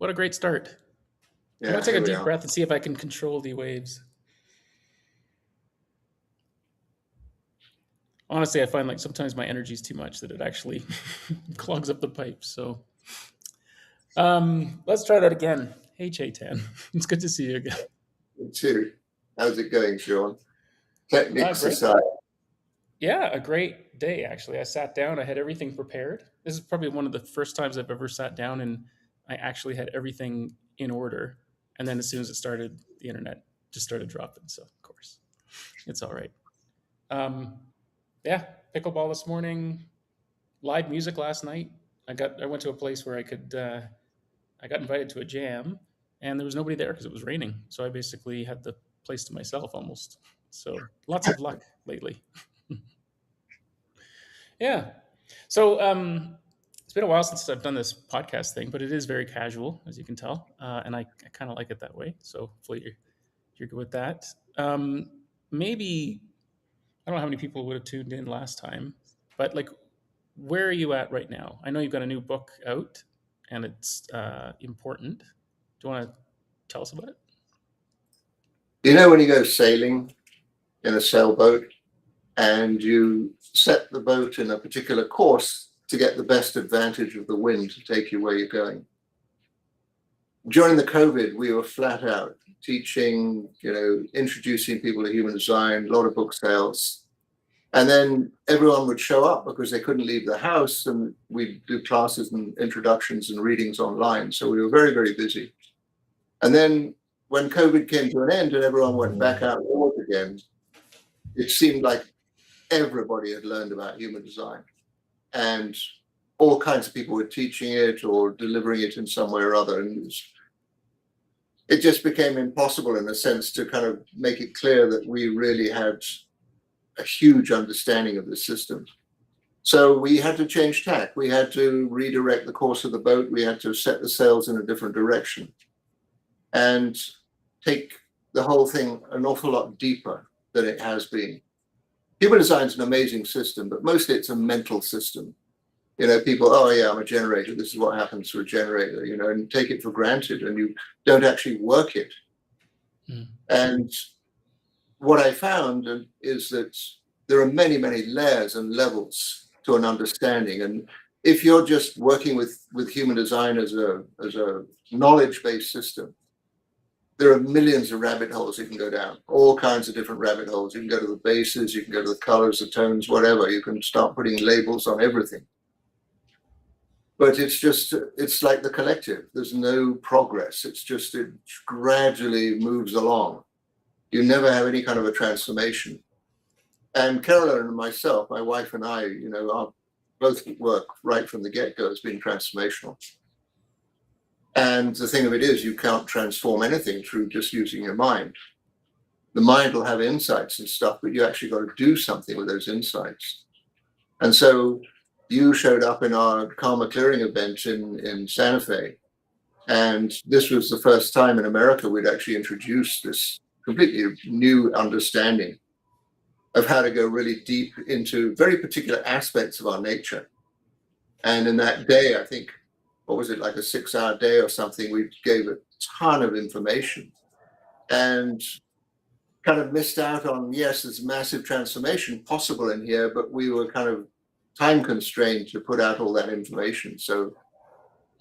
What a great start. I'm Yeah, going to take here a we deep are. breath and see if I can control the waves. Honestly, I find like sometimes my energy is too much that it actually clogs up the pipes. So let's try that again. Hey, Chetan. It's good to see you again. You too. How's it going, Sean? Techniques Great. aside. Yeah, a great day, actually. I sat down, I had everything prepared. This is probably one of the first times I've ever sat down and I actually had everything in order. And then as soon as it started, the internet just started dropping. So, of course, it's all right. Um, yeah, pickleball this morning, live music last night. I went to a place where I got invited to a jam and there was nobody there because it was raining. So I basically had the place to myself almost. So lots of luck lately. Yeah. So it's been a while since I've done this podcast thing, but it is very casual, as you can tell, and I kind of like it that way. So hopefully you're good with that. Maybe I don't know how many people would have tuned in last time, but like, where are you at right now? I know you've got a new book out, and it's important. Do you want to tell us about it? You know when you go sailing in a sailboat and you set the boat in a particular course to get the best advantage of the wind to take you where you're going. During the COVID, we were flat out teaching, introducing people to human design, a lot of book sales. And then everyone would show up because they couldn't leave the house, and we'd do classes and introductions and readings online. So we were very, very busy. And then when COVID came to an end and everyone went back outdoors again, it seemed like everybody had learned about human design. And all kinds of people were teaching it or delivering it in some way or other. And it just became impossible, in a sense, to kind of make it clear that we really had a huge understanding of the system. So we had to change tack. We had to redirect the course of the boat. We had to set the sails in a different direction and take the whole thing an awful lot deeper than it has been. Human design is an amazing system, but mostly it's a mental system. People, oh yeah, I'm a generator. This is what happens to a generator, and take it for granted, and you don't actually work it. Mm. And what I found is that there are many, many layers and levels to an understanding. And if you're just working with human design as a knowledge-based system, there are millions of rabbit holes you can go down, all kinds of different rabbit holes. You can go to the bases, you can go to the colors, the tones, whatever. You can start putting labels on everything. But it's like the collective. There's no progress. It gradually moves along. You never have any kind of a transformation. And Carola and myself, my wife and I, our both work right from the get-go has been transformational. And the thing of it is, you can't transform anything through just using your mind. The mind will have insights and stuff, but you actually got to do something with those insights. And so you showed up in our karma clearing event in Santa Fe. And this was the first time in America we'd actually introduced this completely new understanding of how to go really deep into very particular aspects of our nature. And in that day, I think, what was it, like a 6-hour day or something, we gave a ton of information and kind of missed out on, yes, there's massive transformation possible in here, but we were kind of time constrained to put out all that information. So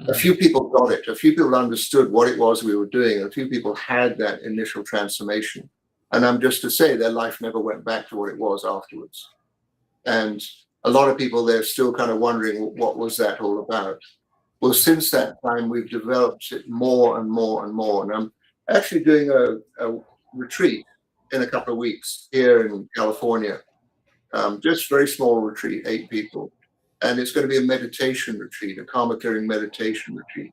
a few people got it. A few people understood what it was we were doing. A few people had that initial transformation. And I'm just to say their life never went back to what it was afterwards. And a lot of people, they're still kind of wondering, what was that all about? Well, since that time, we've developed it more and more and more. And I'm actually doing a retreat in a couple of weeks here in California. Just very small retreat, 8 people. And it's going to be a meditation retreat, a karma clearing meditation retreat.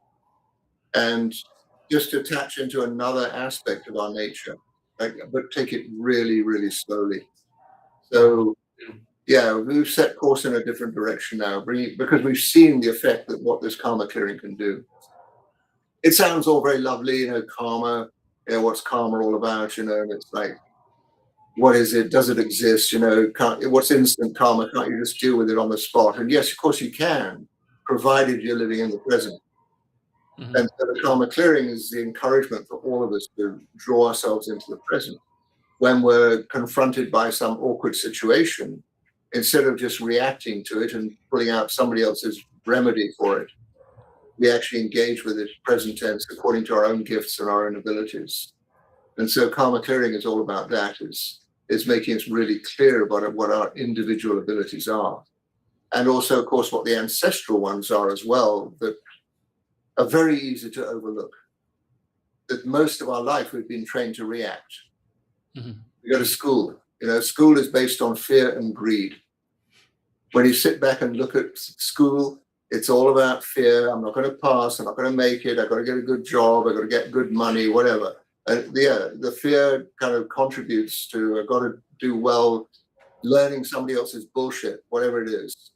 And just to attach into another aspect of our nature, but take it really, really slowly. So, yeah, we've set course in a different direction now, because we've seen the effect that what this karma clearing can do. It sounds all very lovely, karma, what's karma all about, and it's like, what is it? Does it exist? What's instant karma? Can't you just deal with it on the spot? And yes, of course you can, provided you're living in the present. And Hmm. so the karma clearing is the encouragement for all of us to draw ourselves into the present. When we're confronted by some awkward situation, instead of just reacting to it and pulling out somebody else's remedy for it, we actually engage with it present tense according to our own gifts and our own abilities. And so karma clearing is all about that, is making us really clear about what our individual abilities are. And also, of course, what the ancestral ones are as well, that are very easy to overlook. That most of our life we've been trained to react. Hmm. We go to school. School is based on fear and greed. When you sit back and look at school, it's all about fear. I'm not going to pass. I'm not going to make it. I've got to get a good job. I've got to get good money, whatever. The fear kind of contributes to I've got to do well, learning somebody else's bullshit, whatever it is.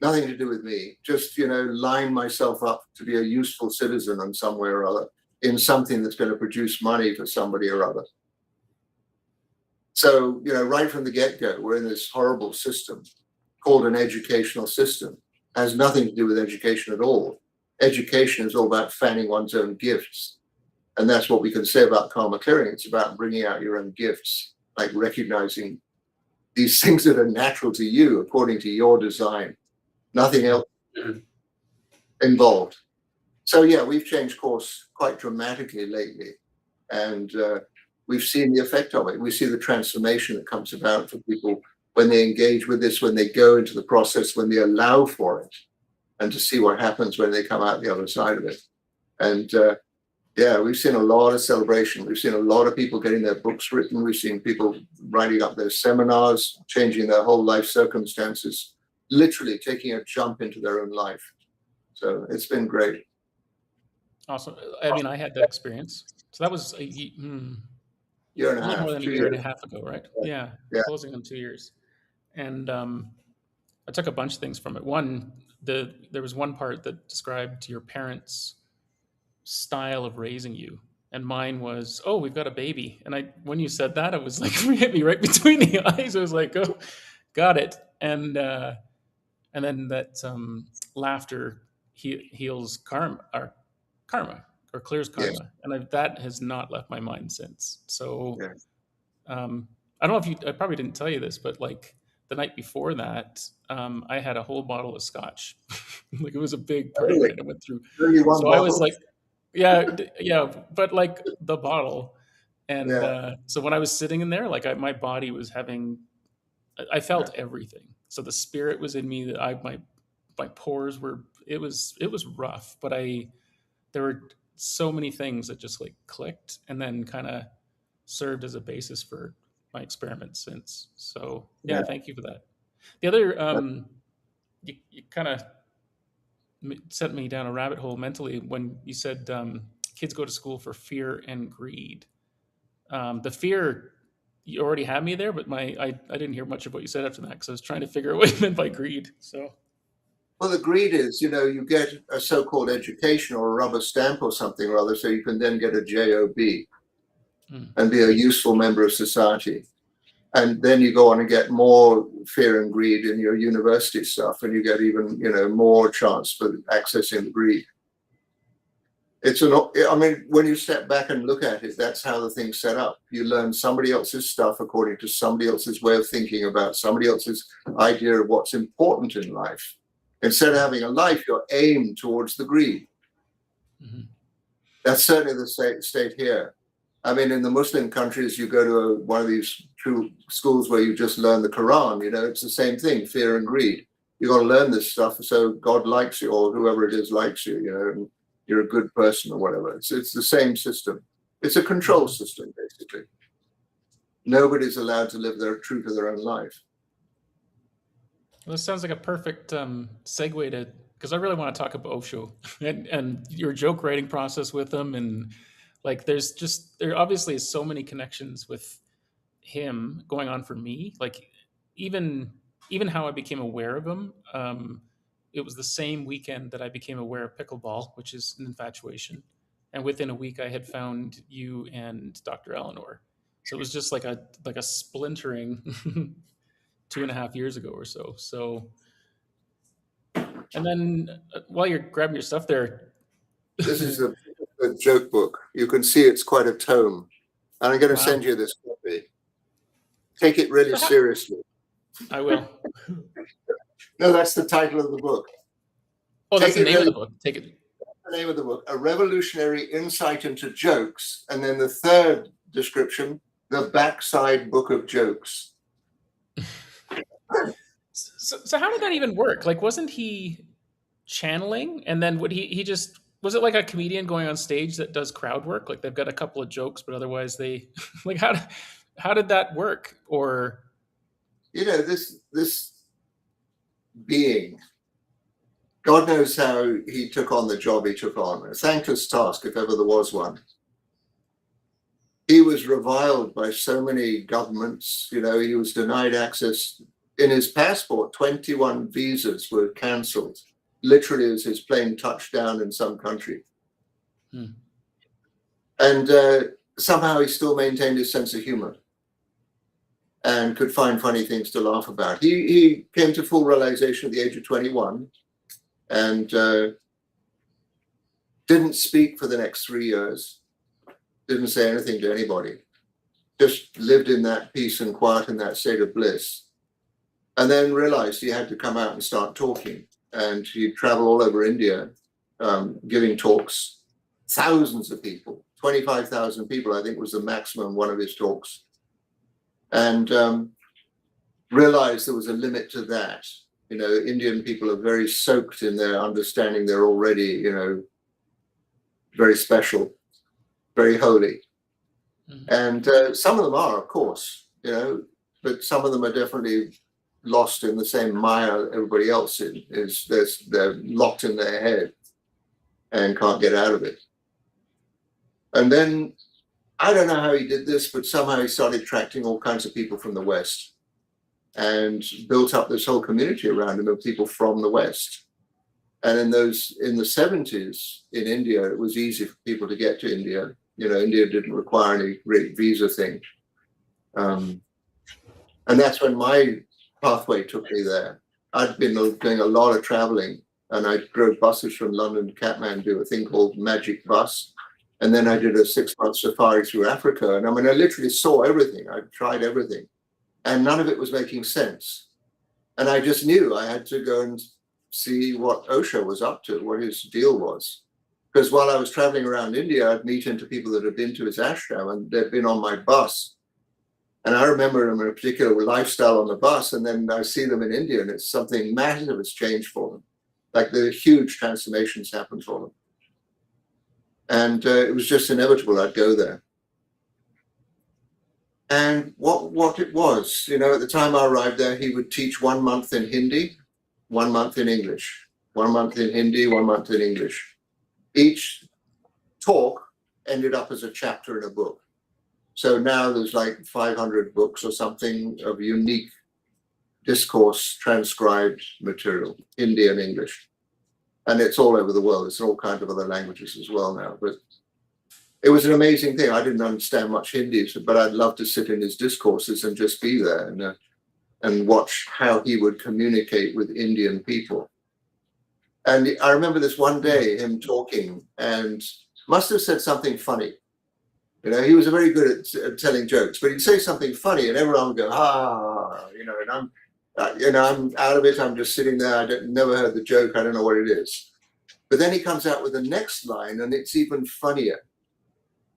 Nothing to do with me. Just, line myself up to be a useful citizen in some way or other, in something that's going to produce money for somebody or other. So, right from the get-go, we're in this horrible system called an educational system. It has nothing to do with education at all. Education is all about fanning one's own gifts. And that's what we can say about karma clearing. It's about bringing out your own gifts, like recognizing these things that are natural to you according to your design, nothing else involved. So, yeah, we've changed course quite dramatically lately. And we've seen the effect of it. We see the transformation that comes about for people when they engage with this, when they go into the process, when they allow for it, and to see what happens when they come out the other side of it. And yeah, we've seen a lot of celebration. We've seen a lot of people getting their books written. We've seen people writing up their seminars, changing their whole life circumstances, literally taking a jump into their own life. So it's been great. Awesome. I mean, I had that experience. So that was Year and a a little more half, than a two year and a years. half ago, right? Yeah, Yeah. closing on 2 years. And I took a bunch of things from it. One, there was one part that described your parents' style of raising you, and mine was, "Oh, we've got a baby." And when you said that, it was like hit me right between the eyes. I was like, "Oh, got it." And then that laughter heals karma or clears Yes. karma, and that has not left my mind since. So Yeah. I don't know if I probably didn't tell you this, but like the night before that, I had a whole bottle of scotch. Like it was a big party Really? night I went through. Only one So I was bottle? like, yeah, yeah, but like the bottle. And Yeah. so when I was sitting in there, like my body was having, I Yeah. felt everything. So the spirit was in me. That my pores were. It was rough, but there were so many things that just like clicked, and then kind of served as a basis for my experiments since. So yeah, Yeah. thank you for that. The other, you kind of sent me down a rabbit hole mentally when you said kids go to school for fear and greed. The fear, you already had me there, but I didn't hear much of what you said after that because I was trying to figure out what you meant by greed. So Well, the greed is, you get a so-called education or a rubber stamp or something or other, so you can then get a job mm, and be a useful member of society. And then you go on and get more fear and greed in your university stuff, and you get even, more chance for accessing the greed. I mean, when you step back and look at it, that's how the thing's set up. You learn somebody else's stuff according to somebody else's way of thinking about somebody else's idea of what's important in life. Instead of having a life, you're aimed towards the greed. mhm, That's certainly the state here. I mean, in the Muslim countries, you go to one of these two schools where you just learn the Quran. It's the same thing, fear and greed. You got to learn this stuff so God likes you, or whoever it is likes you. And you're a good person or whatever. It's the same system. It's a control mhm. system, basically. Nobody's allowed to live their true to their own life. Well, this sounds like a perfect segue to, because I really want to talk about Osho and your joke writing process with him, and like there obviously is so many connections with him going on for me. Like even even how I became aware of him. It was the same weekend that I became aware of pickleball, which is an infatuation, and within a week I had found you and Dr. Eleanor. So it was just like a splintering 2.5 years ago or so. So, and then while you're grabbing your stuff there, This is a joke book. You can see it's quite a tome. And I'm going to Wow. send you this copy. Take it really So seriously. I will. No, that's the title of the book. Oh, that's Take the it name of really. the book. Take it. The name of the book, A Revolutionary Insight into Jokes. And then the third description, The Backside Book of Jokes. So how did that even work? Like, wasn't he channeling? And then would he just, was it like a comedian going on stage that does crowd work? Like they've got a couple of jokes, but otherwise they like how did that work? Or This being, God knows how he took on the job he took on. A thankless task, if ever there was one. He was reviled by so many governments. He was denied access. In his passport, 21 visas were cancelled, literally as his plane touched down in some country. And somehow he still maintained his sense of humor and could find funny things to laugh about. He came to full realization at the age of 21 and didn't speak for the next 3 years, didn't say anything to anybody, just lived in that peace and quiet in that state of bliss. And then realized he had to come out and start talking. And he'd travel all over India, giving talks, thousands of people, 25,000 people, I think was the maximum one of his talks. And realized there was a limit to that. Indian people are very soaked in their understanding they're already, very special, very holy. And some of them are, of course, but some of them are definitely lost in the same mire everybody else is. They're locked in their head and can't get out of it. And then I don't know how he did this, but somehow he started attracting all kinds of people from the West and built up this whole community around him of people from the West. And in the 70s in India, it was easy for people to get to India. India didn't require any great visa thing. And that's when my pathway took me there. I'd been doing a lot of traveling, and I drove buses from London to Kathmandu, a thing called Magic Bus. And then I did a 6-month safari through Africa. And I literally saw everything. I tried everything. And none of it was making sense. And I just knew I had to go and see what Osho was up to, what his deal was. Because while I was traveling around India, I'd meet into people that had been to his ashram, and they'd been on my bus. And I remember them in a particular lifestyle on the bus, and then I see them in India, and it's something massive has changed for them. Like the huge transformations happened for them. And it was just inevitable I'd go there. And what it was, at the time I arrived there, he would teach 1 month in Hindi, 1 month in English, 1 month in Hindi, 1 month in English. Each talk ended up as a chapter in a book. So now there's like 500 books or something of unique discourse, transcribed material, Hindi and English. And it's all over the world. It's in all kinds of other languages as well now. But it was an amazing thing. I didn't understand much Hindi, but I'd love to sit in his discourses and just be there and watch how he would communicate with Indian people. And I remember this one day, him talking, and must have said something funny. He was very good at telling jokes, but he'd say something funny and everyone would go, and I'm out of it. I'm just sitting there. I never heard the joke. I don't know what it is. But then he comes out with the next line and it's even funnier.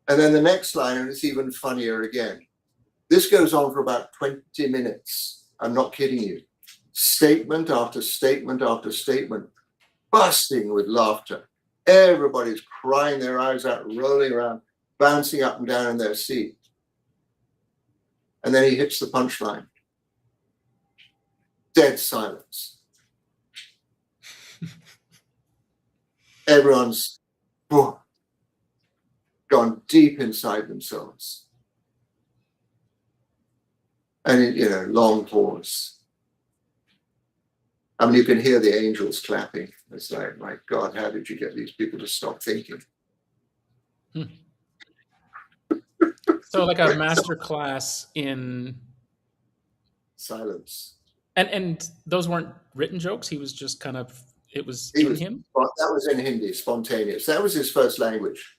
And then the next line and it's even funnier again. This goes on for about 20 minutes. I'm not kidding you. Statement after statement after statement, busting with laughter. Everybody's crying their eyes out, rolling around, bouncing up and down in their seat. And then he hits the punchline. Dead silence. Everyone's gone deep inside themselves. And, long pause. You can hear the angels clapping. It's like, my God, how did you get these people to stop thinking? So like a master class in silence. And those weren't written jokes. He was just kind of it was He in was him. that was in Hindi, spontaneous. That was his first language.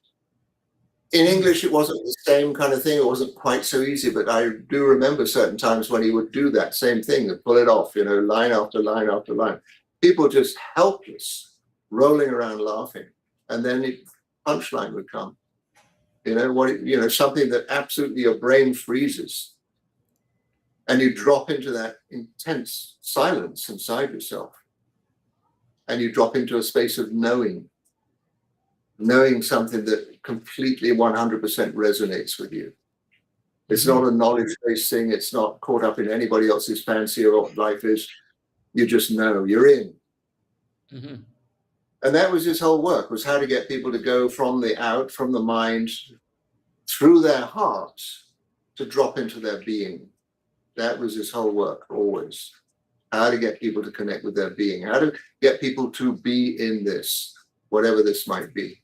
In Hmm. English, it wasn't the same kind of thing. It wasn't quite so easy, but I do remember certain times when he would do that same thing and pull it off, line after line after line. People just helpless, rolling around laughing. And then the punchline would come. Something that absolutely your brain freezes. And you drop into that intense silence inside yourself. And you drop into a space of knowing something that completely 100% resonates with you. It's Hmm. not a knowledge-based thing. It's not caught up in anybody else's fancy or what life is. You just know you're in. Hmm. And that was his whole work, was how to get people to go from the mind, through their heart, to drop into their being. That was his whole work, always. How to get people to connect with their being, how to get people to be in this, whatever this might be.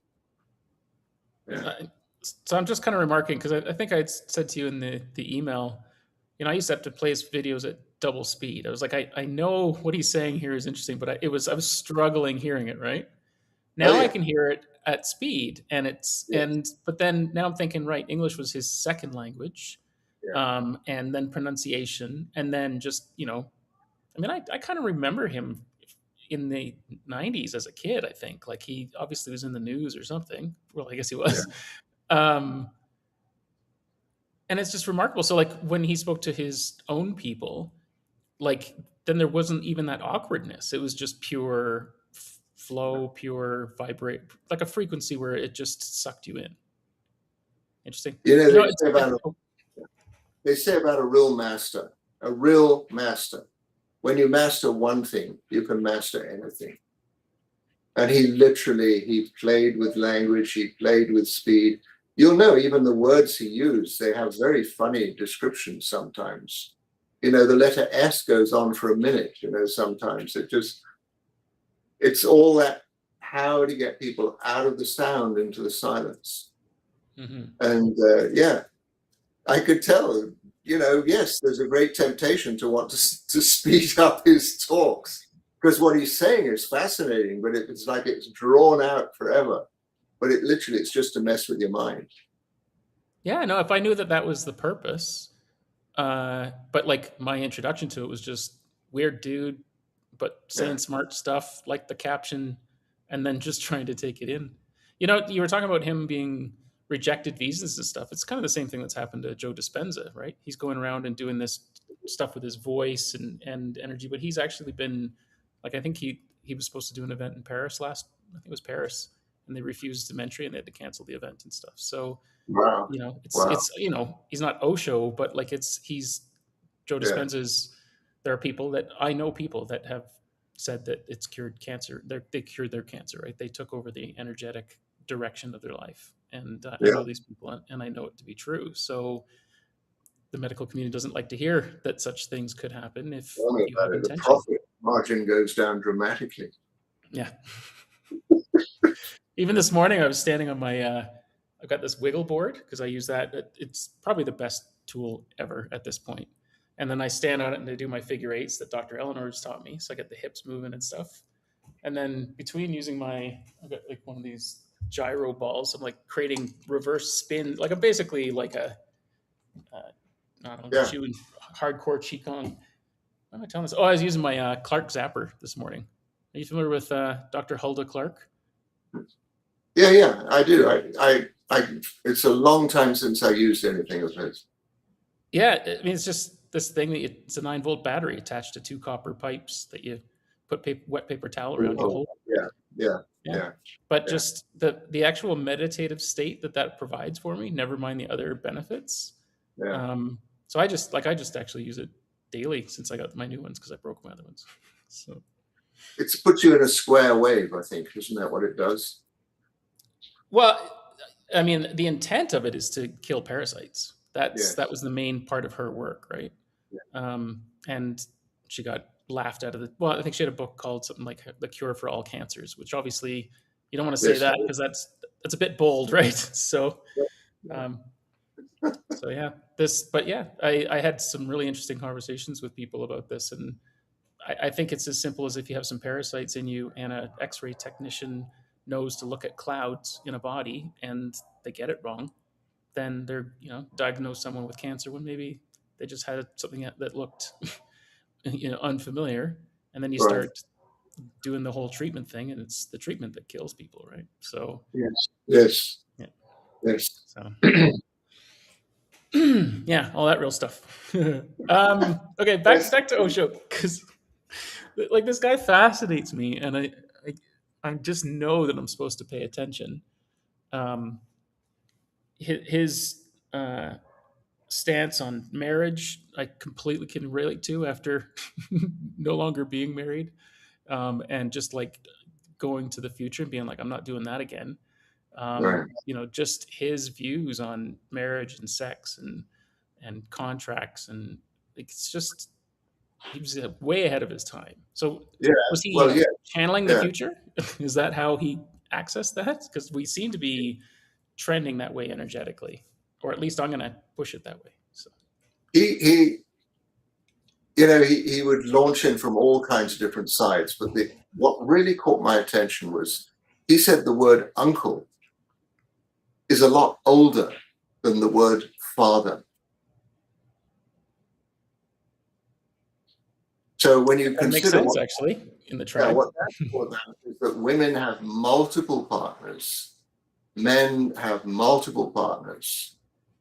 Yeah. So I'm just kind of remarking because I think I said to you in the email, I used to have to play his videos at double speed. I was like, I know what he's saying here is interesting, but I was struggling hearing it, right? Oh, Now I yeah. can hear it at speed, Yeah. but then now I'm thinking, right, English was his second language, Yeah. and then pronunciation, and then just I mean, I kind of remember him in the '90s as a kid. I think like he obviously was in the news or something. Well, I guess he Yeah. was. Um, and it's just remarkable. So like when he spoke to his own people, like then there wasn't even that awkwardness. It was just pure flow, pure vibrate, like a frequency where it just sucked you in. Interesting. You know, You know, it's they say about a real master. When you master one thing, you can master anything. And he played with language, he played with speed. You'll know even the words he used, they have very funny descriptions sometimes. The letter S goes on for a minute, sometimes it's all that how to get people out of the sound into the silence. Mhm. And yeah, I could tell, yes, there's a great temptation to want to speed up his talks because what he's saying is fascinating, but it's like it's drawn out forever. But it's just to mess with your mind. Yeah, no, if I knew that that was the purpose, but like my introduction to it was just weird dude, but Yeah, saying smart stuff like the caption, and then just trying to take it in. You were talking about him being rejected visas and stuff. It's kind of the same thing that's happened to Joe Dispenza, right? He's going around and doing this stuff with his voice and energy, but he's actually been like I think he was supposed to do an event in Paris I think it was Paris, and they refused him entry and they had to cancel the event and stuff. So wow, wow, it's he's not Osho, but like he's Joe yeah, Dispenza's. There are people that I know people that have said that it's cured cancer. They cured their cancer, right? They took over the energetic direction of their life, and I yeah. know these people, and I know it to be true. So the medical community doesn't like to hear that such things could happen if Tell me you about have it. The intention. profit margin goes down dramatically. Yeah. Even this morning, I was standing on my. I've got this wiggle board because I use that. It's probably the best tool ever at this point. And then I stand on it and I do my figure eights that Dr. Eleanor's taught me. So I get the hips moving and stuff. And then between using I've got like one of these gyro balls. I'm like creating reverse spin. Like I'm basically like uh, I don't know, Yeah, chewing hardcore qigong. What am I telling this? Oh, I was using my Clark Zapper this morning. Are you familiar with Dr. Hulda Clark? yeah, yeah. I do. It's a long time since I used anything of his. Yeah, I mean, it's just this thing that it's a 9-volt battery attached to two copper pipes that you put wet paper towel around. You Oh, hold, yeah, yeah, yeah. yeah, But yeah, just the actual meditative state that provides for me, never mind the other benefits. yeah. So I just actually use it daily since I got my new ones because I broke my other ones. So It's puts you in a square wave, I think. Isn't that what it does? well, I mean, the intent of it is to kill parasites. That Yes. was the main part of her work, right? Yeah. And she got laughed out of the. Well, I think she had a book called something like "The Cure for All Cancers," which obviously you don't want to say Yes. that because that's a bit bold, right? So, Yeah. um, yeah, but yeah, I had some really interesting conversations with people about this, and I think it's as simple as if you have some parasites in you and an X-ray technician knows to look at clouds in a body and they get it wrong, then they're diagnose someone with cancer when maybe they just had something that looked unfamiliar, and then you Right. start doing the whole treatment thing, and it's the treatment that kills people, right? So Yes. Yes. yeah, Yes. so yeah, all that real stuff. Okay, back Yes. back to Osho, because like this guy fascinates me, and I just know that I'm supposed to pay attention. Um, his stance on marriage, I completely can relate to after no longer being married, and just like going to the future and being like, I'm not doing that again. Right. Just his views on marriage and sex and contracts, and like, it's just he was way ahead of his time. So Yeah. was Well, he yeah. channeling the Yeah. future? Is that how he accessed that? Because we seem to be trending that way energetically, or at least I'm going to push it that way. So He he would launch in from all kinds of different sides, but what really caught my attention was he said the word uncle is a lot older than the word father. So when you that makes consider sense, actually, in the yeah, tribe. what that's all about is that women have multiple partners, men have multiple partners,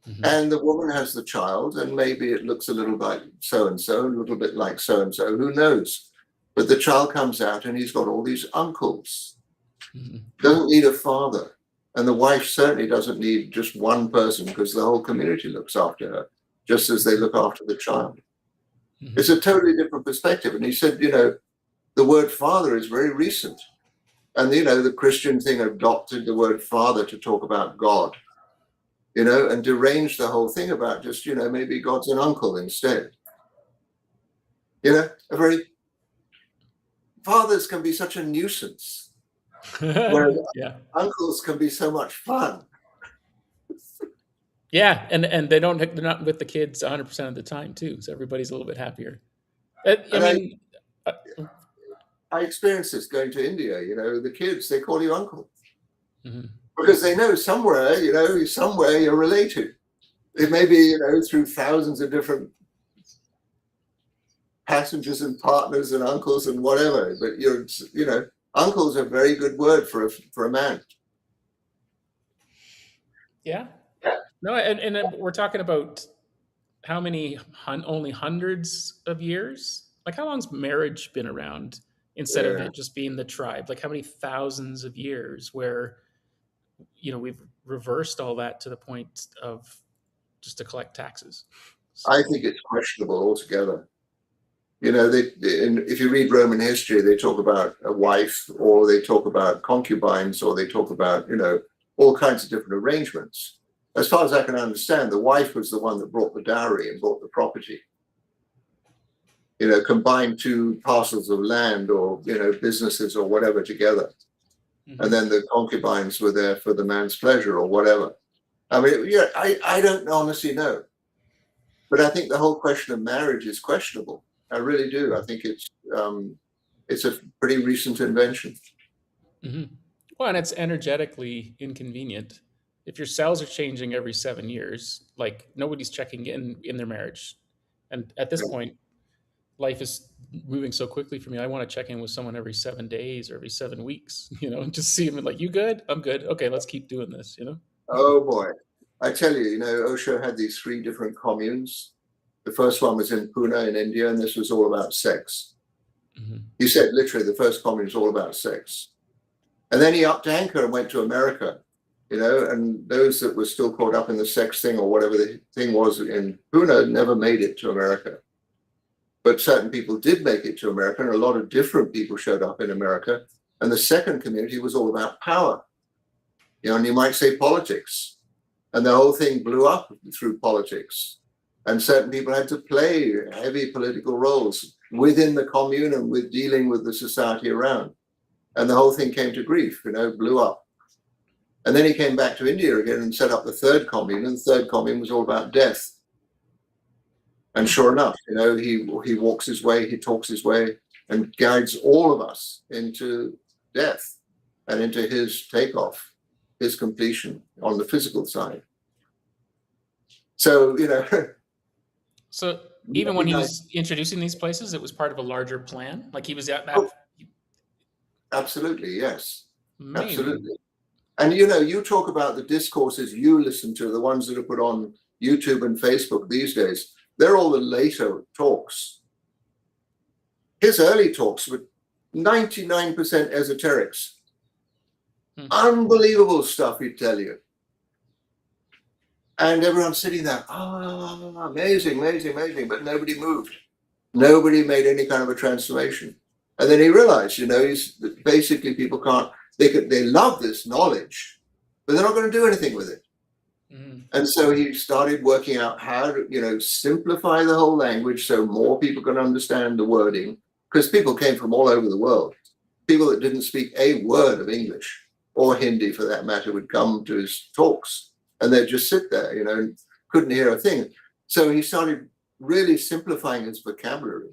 Mhm. and the woman has the child, and maybe it looks a little like so and so, a little bit like so and so, who knows? But the child comes out and he's got all these uncles. Mhm. Doesn't need a father. And the wife certainly doesn't need just one person because the whole community looks after her, just as they look after the child. It's Mhm. a totally different perspective. And he said, the word father is very recent. And, the Christian thing adopted the word father to talk about God, and deranged the whole thing about just, maybe God's an uncle instead. A very fathers can be such a nuisance, whereas Yeah. uncles can be so much fun. Yeah, and they're not with the kids 100% of the time too, so everybody's a little bit happier. I And I, mean, uh, I experienced this going to India, the kids, they call you uncle mhm. because they know somewhere you're related. It may be, through thousands of different passengers and partners and uncles and whatever, but uncle's a very good word for a man. Yeah. No, and then we're talking about how many only hundreds of years? Like how long's marriage been around instead of Yeah. it just being the tribe? Like how many thousands of years where we've reversed all that to the point of just to collect taxes. I So think it's questionable altogether. If you read Roman history, they talk about a wife, or they talk about concubines, or they talk about, all kinds of different arrangements. As far as I can understand, the wife was the one that brought the dowry and brought the property. Combined two parcels of land or, businesses or whatever together. And mhm. then the concubines were there for the man's pleasure or whatever. I mean, yeah, I don't honestly know. But I think the whole question of marriage is questionable. I really do. I think it's a pretty recent invention. Mhm. Well, and it's energetically inconvenient. If your cells are changing every 7 years, like nobody's checking in their marriage, and at this point, life is moving so quickly for me. I want to check in with someone every 7 days or every 7 weeks. Just see them and like, you good? I'm good. Okay, let's keep doing this. Oh boy. I tell you, Osho had these three different communes. The first one was in Pune in India, and this was all about sex. Mhm. He said literally the first commune was all about sex. And then he upped anchor and went to America, and those that were still caught up in the sex thing or whatever the thing was in Pune never made it to America. But certain people did make it to America, and a lot of different people showed up in America. And the second community was all about power, and you might say politics. And the whole thing blew up through politics. And certain people had to play heavy political roles within the commune and with dealing with the society around. And the whole thing came to grief, blew up. And then he came back to India again and set up the third commune, and the third commune was all about death. And Hmm. sure enough, he walks his way, he talks his way. and guides all of us into death and into his takeoff, his completion on the physical side. So, So even when he was introducing these places, it was part of a larger plan. Like he was at oh, that. absolutely, yes, Amazing. absolutely. And you talk about the discourses you listen to, the ones that are put on YouTube and Facebook these days. They're all the later talks. His early talks were 99% esoterics. Hmm. Unbelievable stuff, he'd tell you. And everyone's sitting there, oh, amazing, amazing, amazing. But nobody moved. Nobody made any kind of a transformation. And then he realized, basically people can't, they love this knowledge, but they're not going to do anything with it. Mm. And so he started working out how to, simplify the whole language so more people can understand the wording, because people came from all over the world. People that didn't speak a word of English or Hindi for that matter would come to his talks and they'd just sit there, and couldn't hear a thing. So he started really simplifying his vocabulary.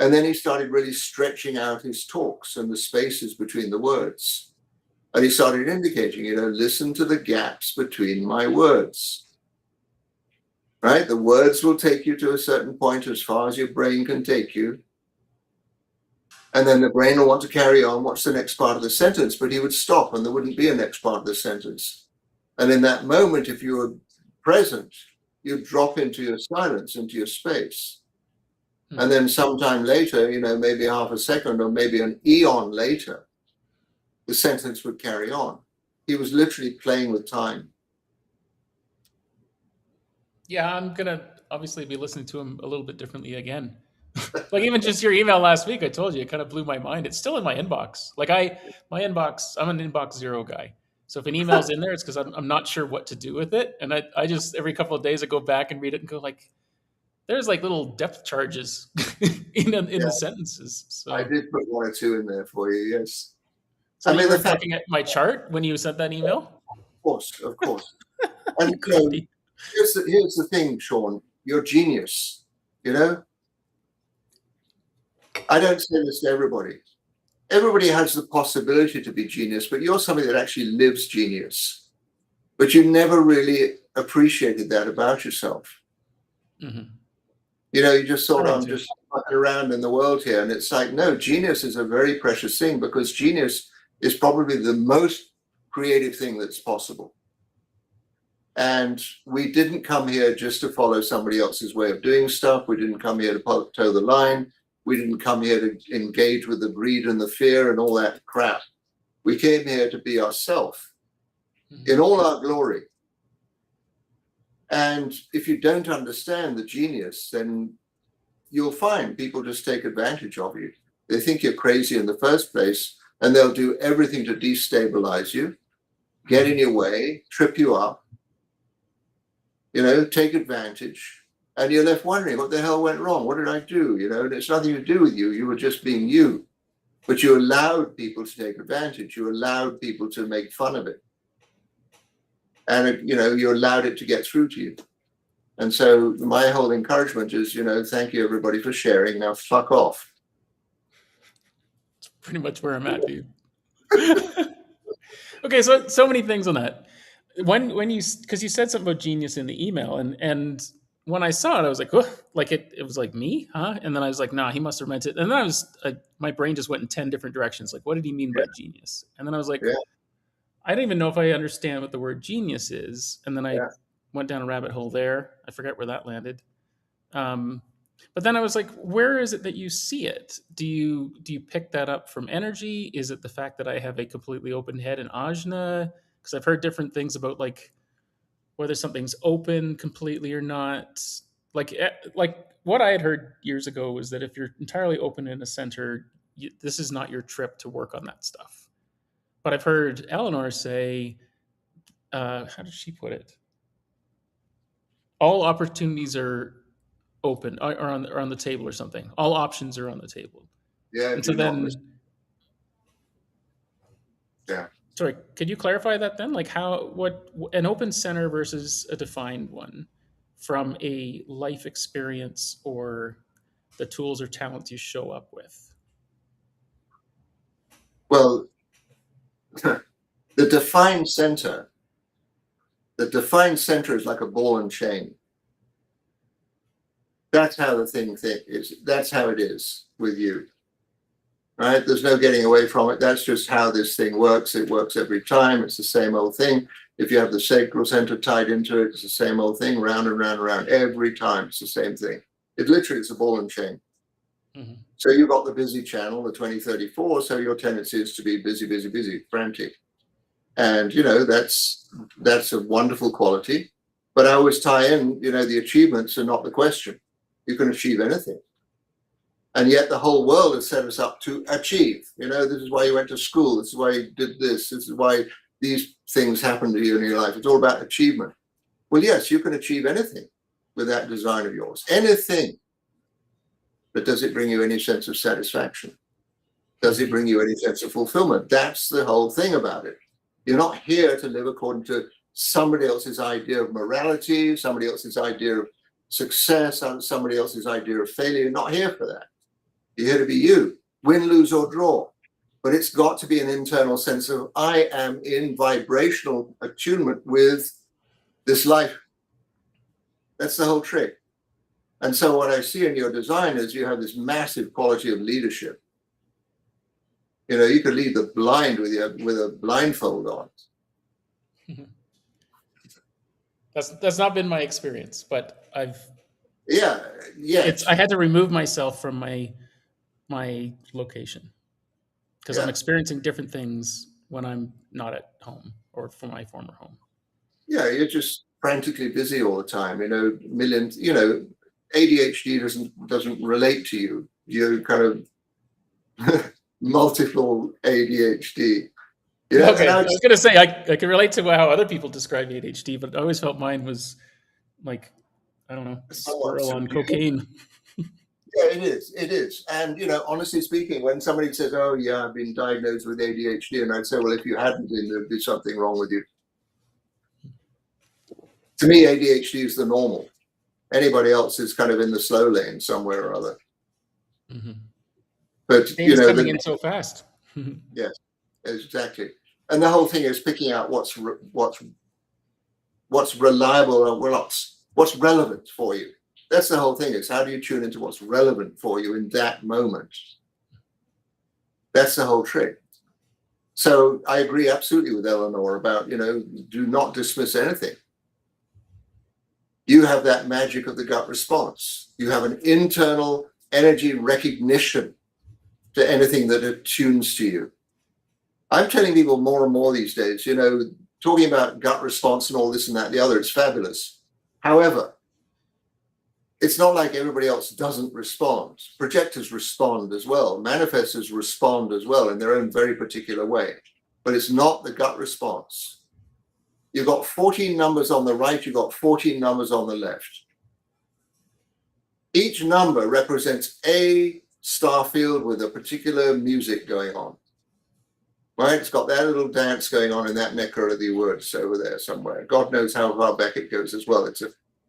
And then he started really stretching out his talks and the spaces between the words. And he started indicating, listen to the gaps between my words. Right? The words will take you to a certain point as far as your brain can take you. And then the brain will want to carry on. What's the next part of the sentence? But he would stop and there wouldn't be a next part of the sentence. And in that moment, if you were present, you drop into your silence, into your space. And then sometime later, maybe half a second or maybe an eon later, the sentence would carry on. He was literally playing with time. Yeah, I'm gonna obviously be listening to him a little bit differently again. Like even just your email last week, I told you it kind of blew my mind. It's still in my inbox. Like my inbox, I'm an inbox zero guy. So if an email's in there, it's because I'm not sure what to do with it, and I just every couple of days I go back and read it and go like, there's like little depth charges in the sentences. I So did put one or two in there for you, yes. so you weren't looking at my chart when you sent that email? Of course. And You could be. here's the thing, Sean, you're genius, I don't say this to everybody. Everybody has the possibility to be genius, but you're somebody that actually lives genius. But you never really appreciated that about yourself. Mm-hmm. You just thought, I'm just fucking around in the world here. And it's like, no, genius is a very precious thing because genius is probably the most creative thing that's possible. And we didn't come here just to follow somebody else's way of doing stuff. We didn't come here to toe the line. We didn't come here to engage with the greed and the fear and all that crap. We came here to be ourselves in all our glory. And if you don't understand the genius, then you'll find people just take advantage of you. They think you're crazy in the first place, and they'll do everything to destabilize you, get in your way, trip you up, take advantage. And you're left wondering, what the hell went wrong? What did I do? And it's nothing to do with you. You were just being you. But you allowed people to take advantage. You allowed people to make fun of it. And, you allowed it to get through to you. And so my whole encouragement is, thank you, everybody, for sharing. Now, fuck off. It's pretty much where I'm at, dude. Okay, so many things on that. When you because you said something about genius in the email, and when I saw it, I was like, oh, like it was like me, huh? And then I was like, nah, he must have meant it. And then my brain just went in 10 different directions. Like, what did he mean by genius? And then I was like, Yeah. I don't even know if I understand what the word genius is. And then I Yeah. went down a rabbit hole there. I forget where that landed. But then I was like, where is it that you see it? Do you pick that up from energy? Is it the fact that I have a completely open head in ajna? Because I've heard different things about like whether something's open completely or not. Like what I had heard years ago was that if you're entirely open in a center, this is not your trip to work on that stuff. But I've heard Eleanor say, how did she put it? All opportunities are open or on the table or something. All options are on the table. Yeah. And so then, yeah. Sorry, could you clarify that then? Like what an open center versus a defined one from a life experience or the tools or talents you show up with? Well, the defined center, the defined center is like a ball and chain. That's how the thing is. That's how it is with you. Right? There's no getting away from it. That's just how this thing works. It works every time. It's the same old thing. If you have the sacral center tied into it, it's the same old thing, round and round and round. Every time, it's the same thing. It literally is a ball and chain. Mm-hmm. So you've got the busy channel, the 2034. So your tendency is to be busy, busy, busy, frantic. And, that's a wonderful quality. But I always tie in, the achievements are not the question. You can achieve anything. And yet the whole world has set us up to achieve. This is why you went to school. This is why you did this. This is why these things happen to you in your life. It's all about achievement. Well, yes, you can achieve anything with that design of yours. Anything. But does it bring you any sense of satisfaction? Does it bring you any sense of fulfillment? That's the whole thing about it. You're not here to live according to somebody else's idea of morality, somebody else's idea of success, somebody else's idea of failure. You're not here for that. You're here to be you, win, lose, or draw. But it's got to be an internal sense of, I am in vibrational attunement with this life. That's the whole trick. And so what I see in your design is you have this massive quality of leadership. You could lead the blind with a blindfold on. That's not been my experience, but I had to remove myself from my location because I'm experiencing different things when I'm not at home or from my former home. Yeah, you're just frantically busy all the time. Millions. ADHD doesn't relate to you. You're kind of multiple ADHD. Okay, I was going to say I can relate to how other people describe ADHD, but I always felt mine was like, I don't know, squirrel on cocaine. Yeah, it is. And, honestly speaking, when somebody says, oh, yeah, I've been diagnosed with ADHD, and I'd say, well, if you hadn't been, there'd be something wrong with you. To me, ADHD is the normal. Anybody else is kind of in the slow lane somewhere or other. Mm-hmm. But, it's coming in so fast. Yes, exactly. And the whole thing is picking out what's reliable or what's relevant for you. That's the whole thing, is how do you tune into what's relevant for you in that moment? That's the whole trick. So I agree absolutely with Eleanor about, do not dismiss anything. You have that magic of the gut response. You have an internal energy recognition to anything that attunes to you. I'm telling people more and more these days, talking about gut response and all this and that and the other, it's fabulous. However, it's not like everybody else doesn't respond. Projectors respond as well. Manifestors respond as well in their own very particular way. But it's not the gut response. You've got 14 numbers on the right, you've got 14 numbers on the left. Each number represents a star field with a particular music going on. Right? It's got that little dance going on in that neck of the woods over there somewhere. God knows how far back it goes as well.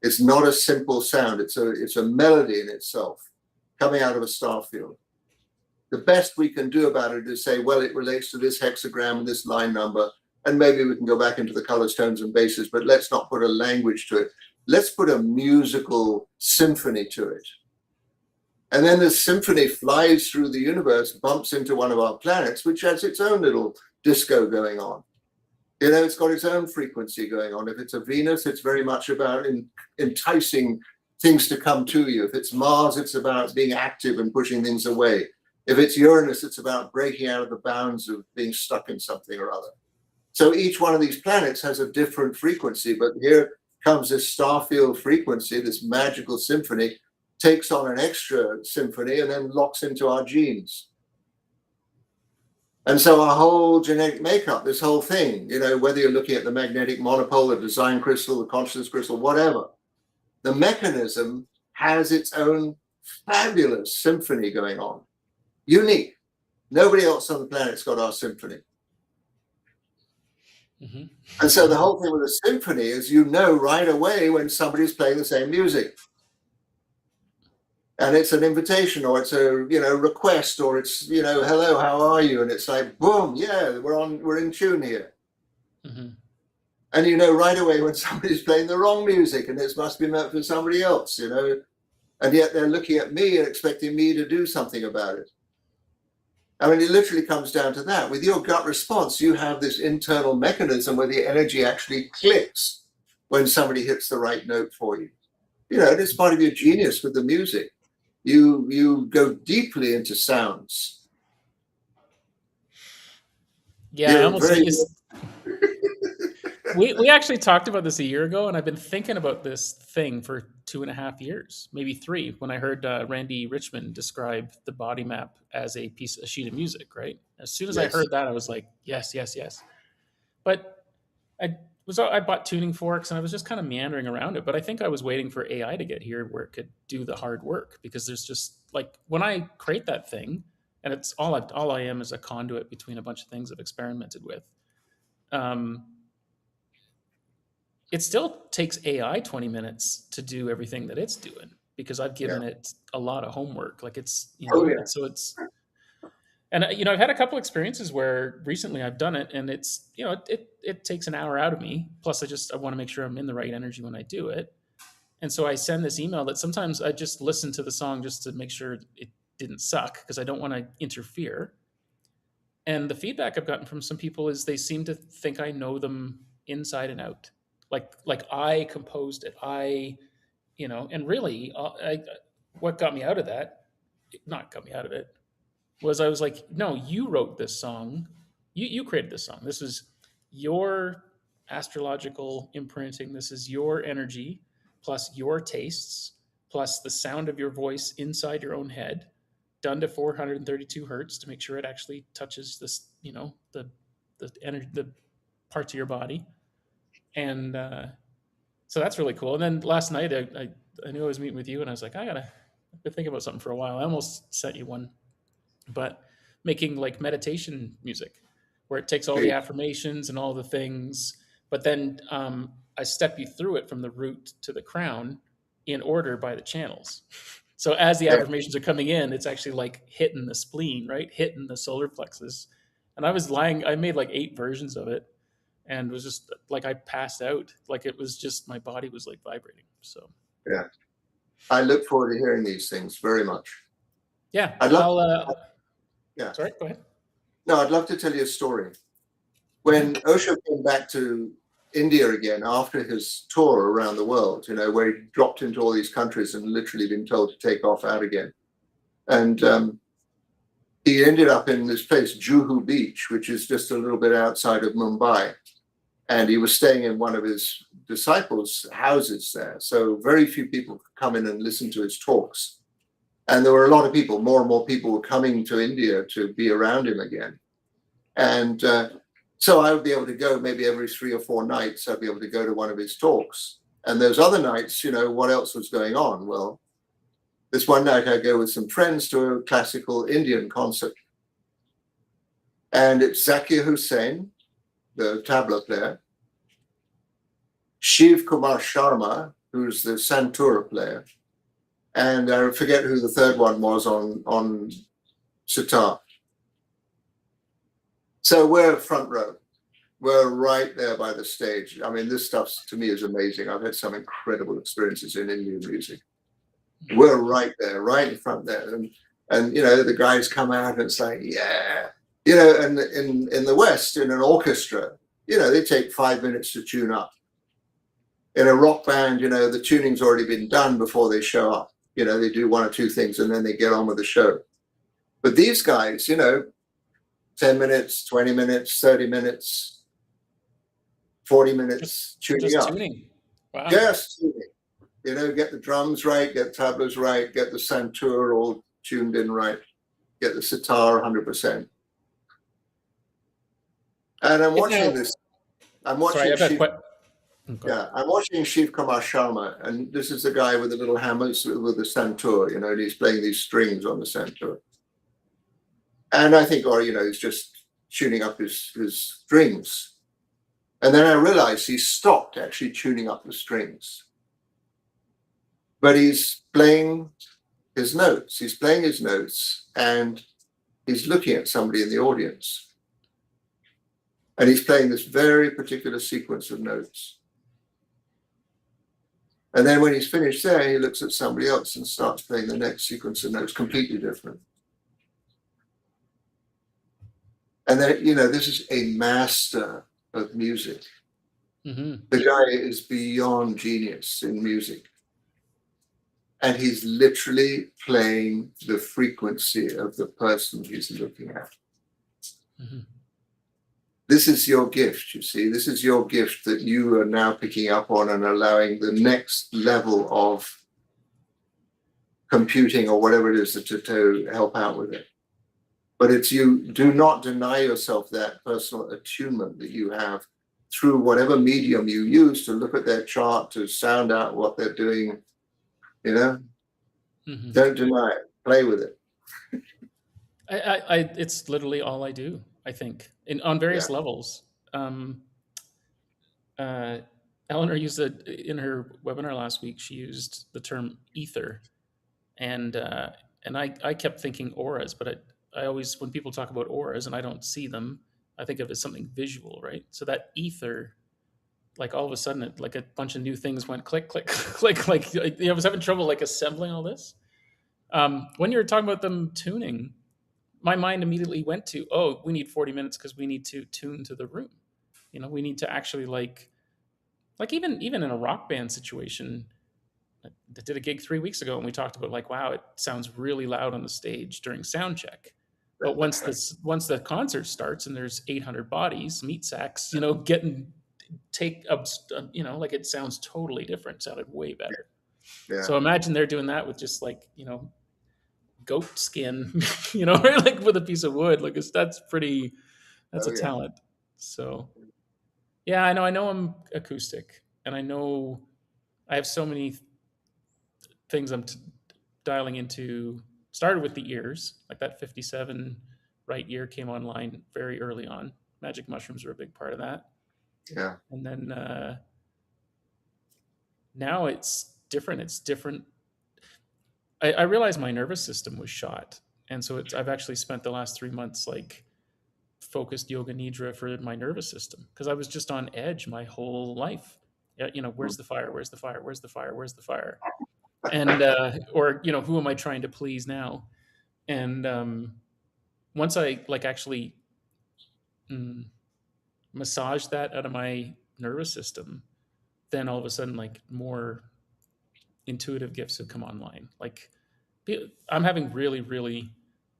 It's not a simple sound. It's a melody in itself coming out of a star field. The best we can do about it is say, well, it relates to this hexagram and this line number, and maybe we can go back into the colors, tones, and bases, but let's not put a language to it. Let's put a musical symphony to it. And then the symphony flies through the universe, bumps into one of our planets, which has its own little disco going on. It's got its own frequency going on. If it's a Venus, it's very much about enticing things to come to you. If it's Mars, it's about being active and pushing things away. If it's Uranus, it's about breaking out of the bounds of being stuck in something or other. So each one of these planets has a different frequency, but here comes this starfield frequency, this magical symphony, takes on an extra symphony and then locks into our genes. And so our whole genetic makeup, this whole thing, whether you're looking at the magnetic monopole, the design crystal, the consciousness crystal, whatever, the mechanism has its own fabulous symphony going on. Unique. Nobody else on the planet's got our symphony. Mm-hmm. And so the whole thing with a symphony is right away when somebody's playing the same music. and it's an invitation, or it's a request, or it's hello, how are you, and it's like boom, yeah, we're in tune here. Mm-hmm. And right away when somebody's playing the wrong music and it must be meant for somebody else, and yet they're looking at me and expecting me to do something about it. I mean, it literally comes down to that. With your gut response, you have this internal mechanism where the energy actually clicks when somebody hits the right note for you. It's part of your genius with the music. You go deeply into sounds. Yeah, I You're almost sent very you. We actually talked about this a year ago, and I've been thinking about this thing for 2.5 years, maybe 3, when I heard Randy Richmond describe the body map as a sheet of music. Right. As soon as I yes, heard that, I was like, yes, yes, yes. But I bought tuning forks, and I was just kind of meandering around it. But I think I was waiting for AI to get here where it could do the hard work, because there's just like when I create that thing, and it's all I am is a conduit between a bunch of things I've experimented with. Um, it still takes AI 20 minutes to do everything that it's doing, because I've yeah, given it a lot of homework. Like oh yeah, and I've had a couple experiences where recently I've done it, and it takes an hour out of me. Plus, I want to make sure I'm in the right energy when I do it. And so I send this email that sometimes I just listen to the song just to make sure it didn't suck, because I don't want to interfere. And the feedback I've gotten from some people is they seem to think I know them inside and out. Like I composed it. And really, what got me out of that, not got me out of it, was I was like, no, you wrote this song. You created this song. This is your astrological imprinting. This is your energy plus your tastes plus the sound of your voice inside your own head, done to 432 hertz to make sure it actually touches this, the energy, the parts of your body. And so that's really cool. And then last night, I knew I was meeting with you, and I was like, I've been thinking about something for a while. I almost sent you one, but making like meditation music where it takes all the gee, affirmations and all the things, but then I step you through it from the root to the crown in order by the channels. So as the yeah. affirmations are coming in, it's actually like hitting the spleen, right? Hitting the solar plexus. And I made like 8 versions of it, and was just like, I passed out. Like it was just, my body was like vibrating. So Yeah, I look forward to hearing these things very much. yeah, I'd love, yeah, sorry, go ahead. no, I'd love to tell you a story. Mm-hmm. When Osho came back to India again after his tour around the world, where he dropped into all these countries and literally been told to take off out again. And he ended up in this place, Juhu Beach, which is just a little bit outside of Mumbai. And he was staying in one of his disciples' houses there. So very few people could come in and listen to his talks. And there were a lot of people, more and more people were coming to India to be around him again. And so I would be able to go maybe every 3 or 4 nights, I'd be able to go to one of his talks. And those other nights, what else was going on? Well, this one night I go with some friends to a classical Indian concert. And it's Zakir Hussain, the tabla player, Shiv Kumar Sharma, who's the santura player, and I forget who the third one was on sitar. So we're front row. We're right there by the stage. I mean, this stuff to me is amazing. I've had some incredible experiences in Indian music. We're right there, right in front there. And the guys come out and it's like, yeah. And in the West, in an orchestra, they take 5 minutes to tune up. In a rock band, the tuning's already been done before they show up. They do 1 or 2 things and then they get on with the show. But these guys, 10 minutes, 20 minutes, 30 minutes, 40 minutes tuning Just up. tuning. Wow. Just tuning. Get the drums right, get the tablas right, get the santur all tuned in right, get the sitar 100%. And I'm watching this. I'm Sorry, watching I've got Shiv. quite. Yeah, I'm watching Shiv Kumar Sharma, and this is the guy with the little hammers with the santur, and he's playing these strings on the santur. And I think, he's just tuning up his strings. And then I realized he stopped actually tuning up the strings. But he's playing his notes. He's playing his notes and he's looking at somebody in the audience. And he's playing this very particular sequence of notes. And then when he's finished there, he looks at somebody else and starts playing the next sequence of notes, completely different. And then, this is a master of music. Mm-hmm. The guy is beyond genius in music. And he's literally playing the frequency of the person he's looking at. Mm-hmm. This is your gift, you see. This is your gift that you are now picking up on and allowing the next level of computing or whatever it is to help out with it. But it's you do not deny yourself that personal attunement that you have through whatever medium you use to look at their chart, to sound out what they're doing. Mm-hmm. Don't deny it. Play with it. It's literally all I do. I think on Yeah. various levels. Um, uh, Eleanor used it in her webinar last week. She used the term ether, and I kept thinking auras, but I always, when people talk about auras and I don't see them, I think of it as something visual, right? So that ether, like all of a sudden, like a bunch of new things went click, click, click. Like I was having trouble like assembling all this. When you were talking about them tuning, my mind immediately went to, oh, we need 40 minutes because we need to tune to the room. We need to actually like even in a rock band situation. I did a gig 3 weeks ago and we talked about like, wow, it sounds really loud on the stage during sound check. But once the concert starts and there's 800 bodies, meat sacks, getting take up, like it sounds totally different. It sounded way better. Yeah. So imagine they're doing that with just like, goat skin, right? Like with a piece of wood. Like that's Oh a yeah. talent. So yeah, I know I'm acoustic and I know I have so many things I'm dialing into. Started with the ears, like that 57 right ear came online very early on. Magic mushrooms were a big part of that. Yeah. And then now it's different. It's different. I realized my nervous system was shot. And so I've actually spent the last 3 months like focused yoga nidra for my nervous system because I was just on edge my whole life. Yeah, where's the fire? Where's the fire? Where's the fire? Where's the fire? And or who am I trying to please now? And once I like actually mm, massage that out of my nervous system, then all of a sudden like more intuitive gifts have come online. Like I'm having really really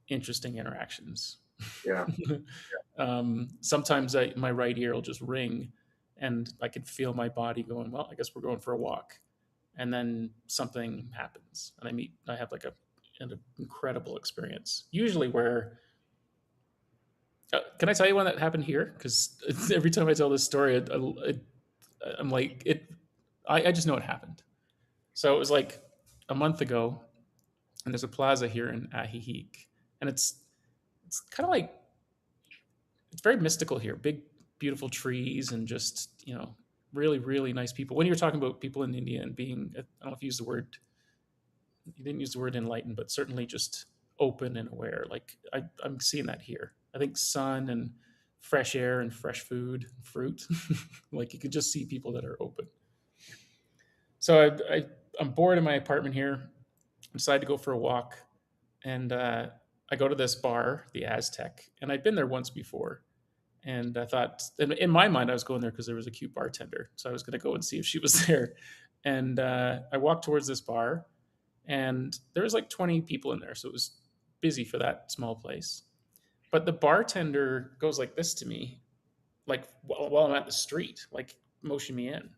interesting interactions. Yeah. Sometimes my right ear will just ring and I could feel my body going, well, I guess we're going for a walk. And then something happens and I have like an incredible experience. Usually where, can I tell you one that happened here? Because every time I tell this story, I'm like, I just know it happened. So it was like a month ago and there's a plaza here in Ahihik. And it's kind of like, it's very mystical here. Big, beautiful trees and just, really, really nice people. When you were talking about people in India and being, I don't know if you used the word, you didn't use the word enlightened, but certainly just open and aware. Like I'm seeing that here. I think sun and fresh air and fresh food, fruit. Like you could just see people that are open. So I'm bored in my apartment here. I decided to go for a walk, and I go to this bar, the Aztec, and I'd been there once before. And I thought, in my mind, I was going there because there was a cute bartender. So I was going to go and see if she was there. And I walked towards this bar, and there was like 20 people in there. So it was busy for that small place. But the bartender goes like this to me, like while I'm at the street, like motion me in.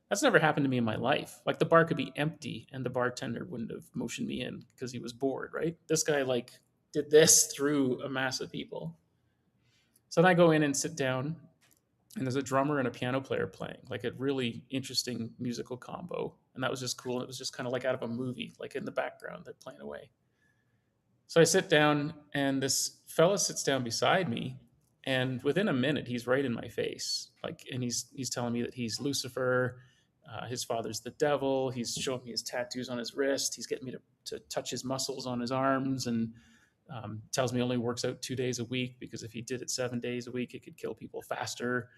That's never happened to me in my life. Like the bar could be empty and the bartender wouldn't have motioned me in because he was bored, right? This guy like did this through a mass of people. So then I go in and sit down, and there's a drummer and a piano player playing, like a really interesting musical combo. And that was just cool. It was just kind of like out of a movie, like in the background, they're playing away. So I sit down, and this fella sits down beside me, and within a minute, he's right in my face, like, and he's telling me that he's Lucifer, his father's the devil. He's showing me his tattoos on his wrist. He's getting me to touch his muscles on his arms, and tells me only works out 2 days a week because if he did it 7 days a week, it could kill people faster.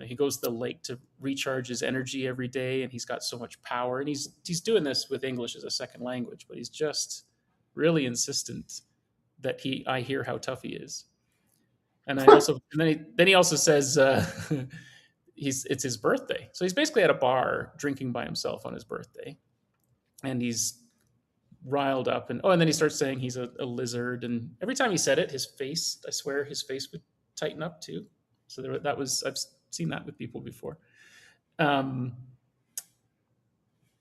He goes to the lake to recharge his energy every day, and he's got so much power. And he's doing this with English as a second language, but he's just really insistent that I hear how tough he is. And then he also says it's his birthday, so he's basically at a bar drinking by himself on his birthday, and he's riled up, and then he starts saying he's a lizard, and every time he said it, I swear his face would tighten up too. So I've seen that with people before.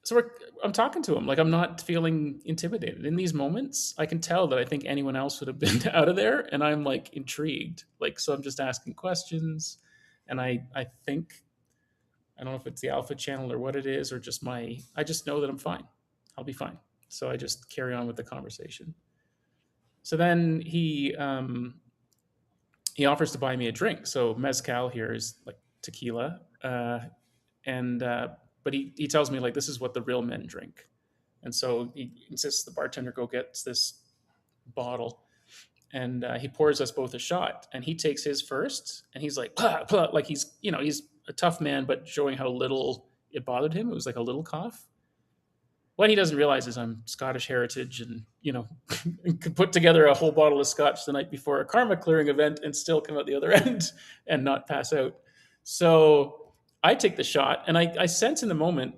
So I'm talking to him like I'm not feeling intimidated in these moments. I can tell that I think anyone else would have been out of there, and I'm like intrigued. So I'm just asking questions, and I think I don't know if it's the alpha channel or what it is, or just I just know that I'm fine. I'll be fine. So I just carry on with the conversation. So then he offers to buy me a drink. So mezcal here is like tequila, but he tells me like this is what the real men drink, and so he insists the bartender go get this bottle, and he pours us both a shot, and he takes his first, and he's like plah, plah, like he's a tough man, but showing how little it bothered him. It was like a little cough. What he doesn't realize is I'm Scottish heritage, and could put together a whole bottle of scotch the night before a karma clearing event and still come out the other end and not pass out. So I take the shot, and I sense in the moment,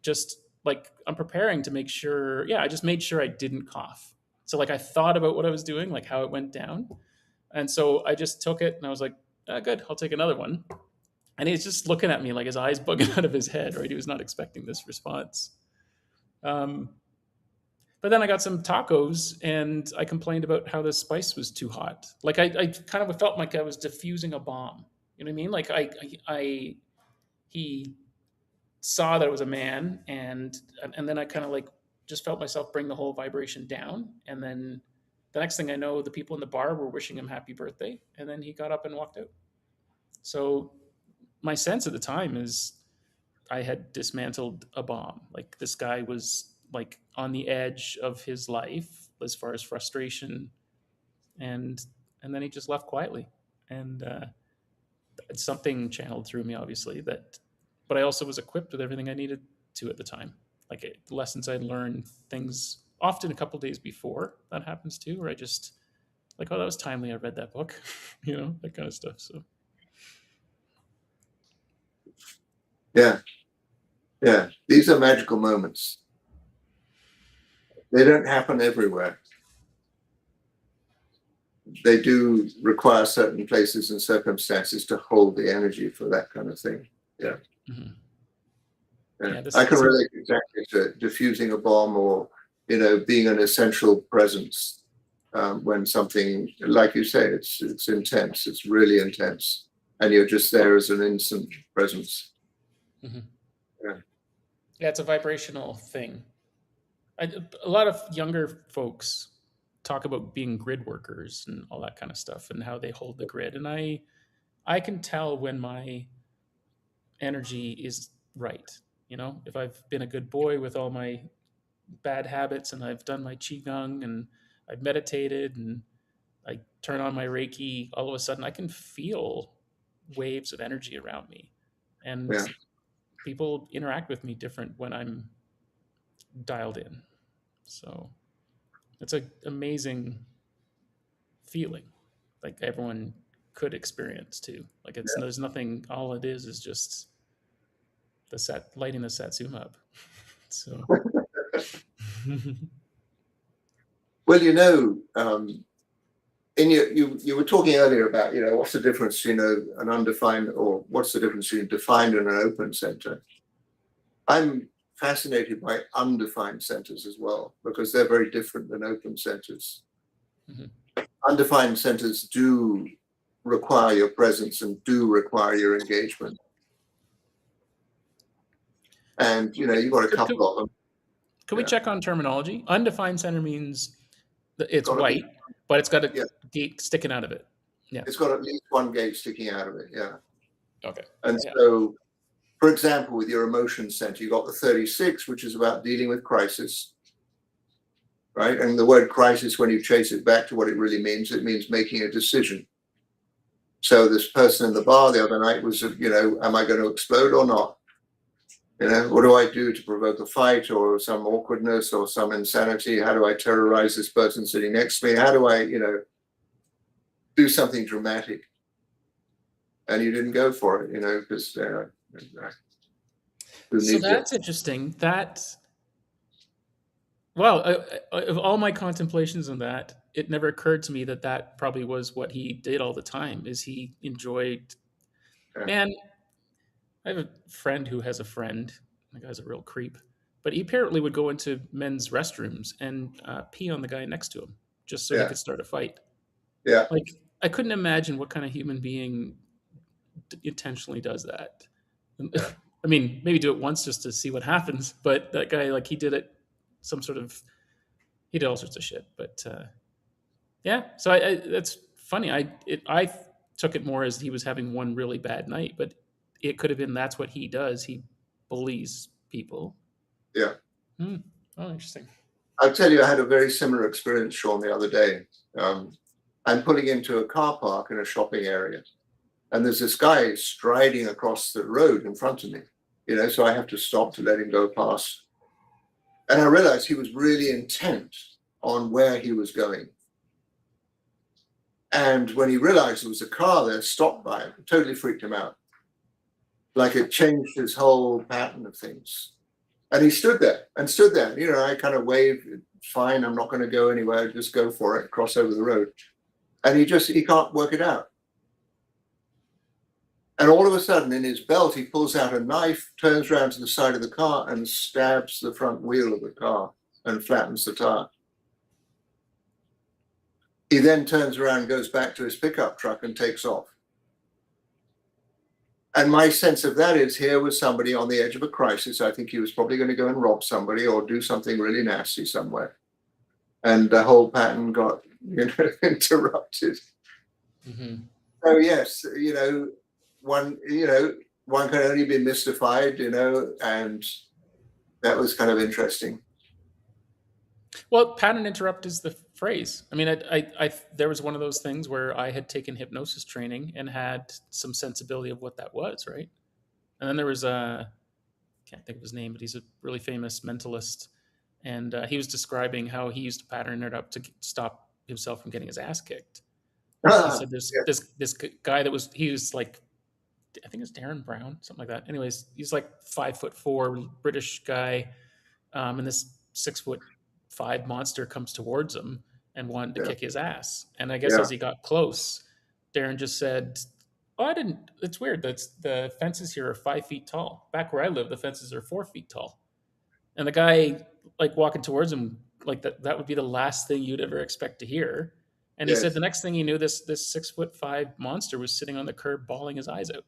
just like I'm preparing to make sure. Yeah, I just made sure I didn't cough. So like I thought about what I was doing, like how it went down, and so I just took it, and I was like, good, I'll take another one. And he's just looking at me like his eyes bugging out of his head, right? He was not expecting this response. But then I got some tacos, and I complained about how the spice was too hot. Like I kind of felt like I was diffusing a bomb. You know what I mean? Like he saw that it was a man, and then I kind of like just felt myself bring the whole vibration down. And then the next thing I know, the people in the bar were wishing him happy birthday, and then he got up and walked out. So my sense at the time is I had dismantled a bomb. Like this guy was like on the edge of his life as far as frustration, and then he just left quietly, and something channeled through me, obviously. But I also was equipped with everything I needed to at the time. Like the lessons I'd learned, things often a couple days before that happens too, where I just like, oh, that was timely. I read that book, that kind of stuff. So Yeah. These are magical moments. They don't happen everywhere. They do require certain places and circumstances to hold the energy for that kind of thing. Yeah. mm-hmm. I can relate exactly to diffusing a bomb, or being an essential presence when something, like you say, it's intense. It's really intense, and you're just there as an instant presence. Mm-hmm. Yeah, it's a vibrational thing. A lot of younger folks talk about being grid workers and all that kind of stuff, and how they hold the grid. And I can tell when my energy is right. If I've been a good boy with all my bad habits, and I've done my qigong, and I've meditated, and I turn on my Reiki, all of a sudden I can feel waves of energy around me, and people interact with me different when I'm dialed in. So it's an amazing feeling, like everyone could experience too. Like there's nothing. All it is just lighting the satsuma up. So well, and you were talking earlier about what's the difference between an undefined, or what's the difference between defined and an open center. I'm fascinated by undefined centers as well, because they're very different than open centers. Mm-hmm. Undefined centers do require your presence and do require your engagement, and you've got a couple of them. Can we check on terminology? Undefined center means it's white, but it's got a gate sticking out of it. Yeah, it's got at least one gate sticking out of it. Yeah. Okay. And so, for example, with your emotion center, you got the 36, which is about dealing with crisis. right? And the word crisis, when you chase it back to what it really means, it means making a decision. So this person in the bar the other night was, am I going to explode or not? What do I do to provoke a fight or some awkwardness or some insanity? How do I terrorize this person sitting next to me? How do I, do something dramatic? And you didn't go for it, because who So needs it? that's interesting. Well, of all my contemplations on that, it never occurred to me that that probably was what he did all the time. Is he enjoyed? Yeah. Man, I have a friend who has a friend. The guy's a real creep, but he apparently would go into men's restrooms and pee on the guy next to him just so he Yeah. could start a fight. Yeah. Like, I couldn't imagine what kind of human being intentionally does that. Yeah. I mean, maybe do it once just to see what happens. But that guy, like, he did it. He did all sorts of shit. But yeah, so that's funny. I took it more as he was having one really bad night, but it could have been that's what he does. He bullies people. Yeah. Hmm. Oh, interesting. I'll tell you, I had a very similar experience, Sean, the other day. I'm pulling into a car park in a shopping area, and there's this guy striding across the road in front of me, so I have to stop to let him go past. And I realized he was really intent on where he was going. And when he realized there was a car there stopped by him, it totally freaked him out. Like it changed his whole pattern of things. And he stood there. I kind of waved, fine, I'm not going to go anywhere, just go for it, cross over the road. And he can't work it out. And all of a sudden in his belt, he pulls out a knife, turns around to the side of the car and stabs the front wheel of the car and flattens the tire. He then turns around, goes back to his pickup truck and takes off. And my sense of that is here was somebody on the edge of a crisis. I think he was probably going to go and rob somebody or do something really nasty somewhere. And the whole pattern got, interrupted. Mm-hmm. So yes, one can only be mystified, and that was kind of interesting. Well, pattern interrupt is the phrase. I mean, there was one of those things where I had taken hypnosis training and had some sensibility of what that was, right? And then there was can't think of his name, but he's a really famous mentalist, and he was describing how he used to pattern interrupt to stop himself from getting his ass kicked. He said there's Yeah. this guy he was like, I think it's Darren Brown, something like that. Anyways, he's like 5'4" British guy, and this 6'5" monster comes towards him and wanted to Yeah. kick his ass. And I guess Yeah. as he got close, Darren just said, "Oh, I didn't. It's weird. The fences here are 5 feet tall. Back where I live, the fences are 4 feet tall." And the guy, like, walking towards him, like that would be the last thing you'd ever expect to hear. And he said Yes. the next thing he knew, this 6'5" monster was sitting on the curb, bawling his eyes out.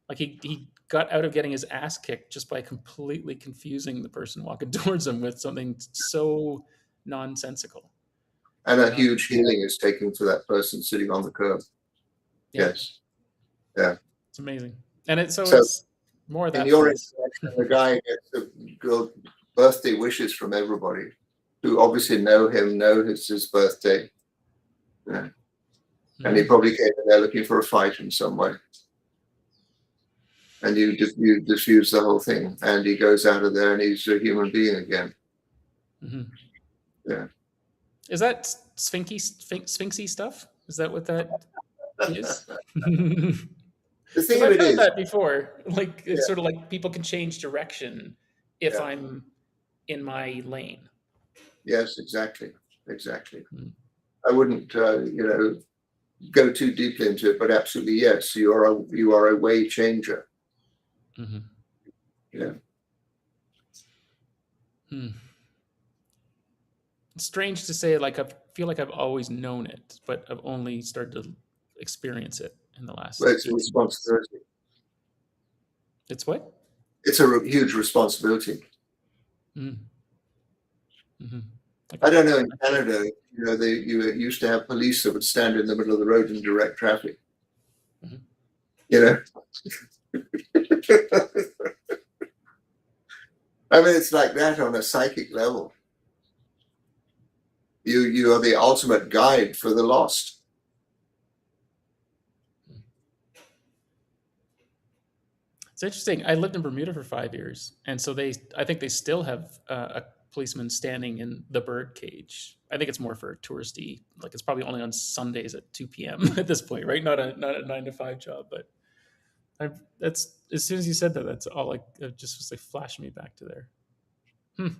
Like he got out of getting his ass kicked just by completely confusing the person walking towards him with something so nonsensical. And a huge healing is taken for that person sitting on the curb. Yeah. Yes. Yeah. It's amazing. And it's So more of in that, your please. interaction, the guy gets the girl birthday wishes from everybody who obviously know him, know it's his birthday. Yeah. And he probably came in there looking for a fight in some way. And you diffuse the whole thing, and he goes out of there and he's a human being again. Mm-hmm. Yeah. Is that sphinxy stuff? Is that what that is? The thing Because of I've it heard is, that before. Like, it's yeah, sort of like people can change direction if yeah, I'm in my lane. yes, exactly. Mm. I wouldn't, go too deeply into it, but absolutely yes, you are a way changer. Mm-hmm. Yeah. Hmm. It's strange to say, like, I feel like I've always known it, but I've only started to experience it in the last But it's a 18 months. responsibility. It's what? It's a huge responsibility. Mm. Mm-hmm. Like I don't know, in Canada, you used to have police that would stand in the middle of the road and direct traffic. Mm-hmm. I mean, it's like that on a psychic level. You are the ultimate guide for the lost. It's interesting. I lived in Bermuda for 5 years, and so I think they still have a policeman standing in the bird cage. I think it's more for touristy. Like it's probably only on Sundays at 2 p.m. at this point, right? Not a 9 to 5 job, but that's as soon as you said that, that's all like it just was like flashing me back to there. Hmm.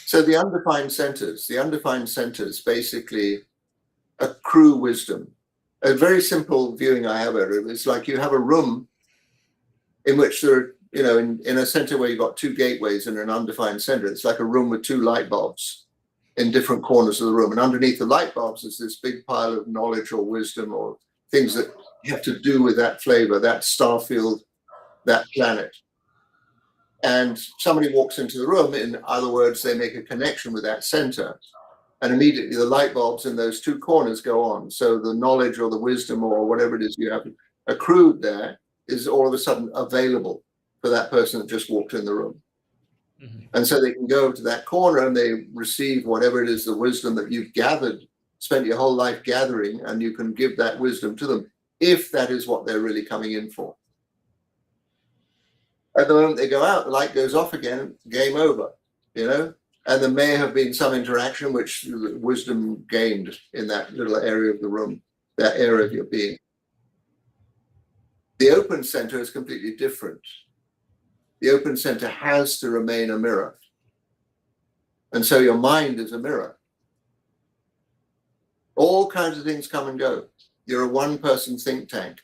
So the undefined centers basically accrue wisdom. A very simple viewing I have of it is like you have a room in which there are, in a center where you've got two gateways and an undefined center. It's like a room with two light bulbs in different corners of the room. And underneath the light bulbs is this big pile of knowledge or wisdom or things that have to do with that flavor, that star field, that planet. And somebody walks into the room, in other words, they make a connection with that center. And immediately the light bulbs in those two corners go on. So the knowledge or the wisdom or whatever it is you have accrued there is all of a sudden available for that person that just walked in the room. Mm-hmm. And so they can go to that corner and they receive whatever it is, the wisdom that you've gathered, spent your whole life gathering, and you can give that wisdom to them if that is what they're really coming in for. At the moment they go out, the light goes off again, game over, and there may have been some interaction which wisdom gained in that little area of the room, that area of your being. The open center is completely different. The open center has to remain a mirror. And so your mind is a mirror. All kinds of things come and go. You're a one-person think tank.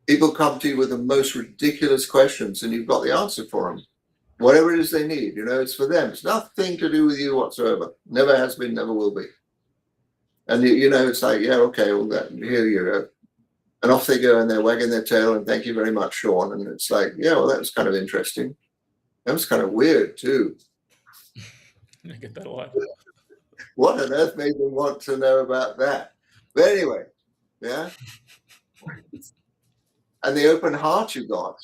People come to you with the most ridiculous questions and you've got the answer for them. Whatever it is they need, it's for them. It's nothing to do with you whatsoever. Never has been, never will be. And it's like, yeah, okay, well, here you go. And off they go and they're wagging their tail and thank you very much, Sean. And it's like, yeah, well, that was kind of interesting. That was kind of weird too. I get that a lot. What on earth made them want to know about that? But anyway, yeah. And the open heart you got,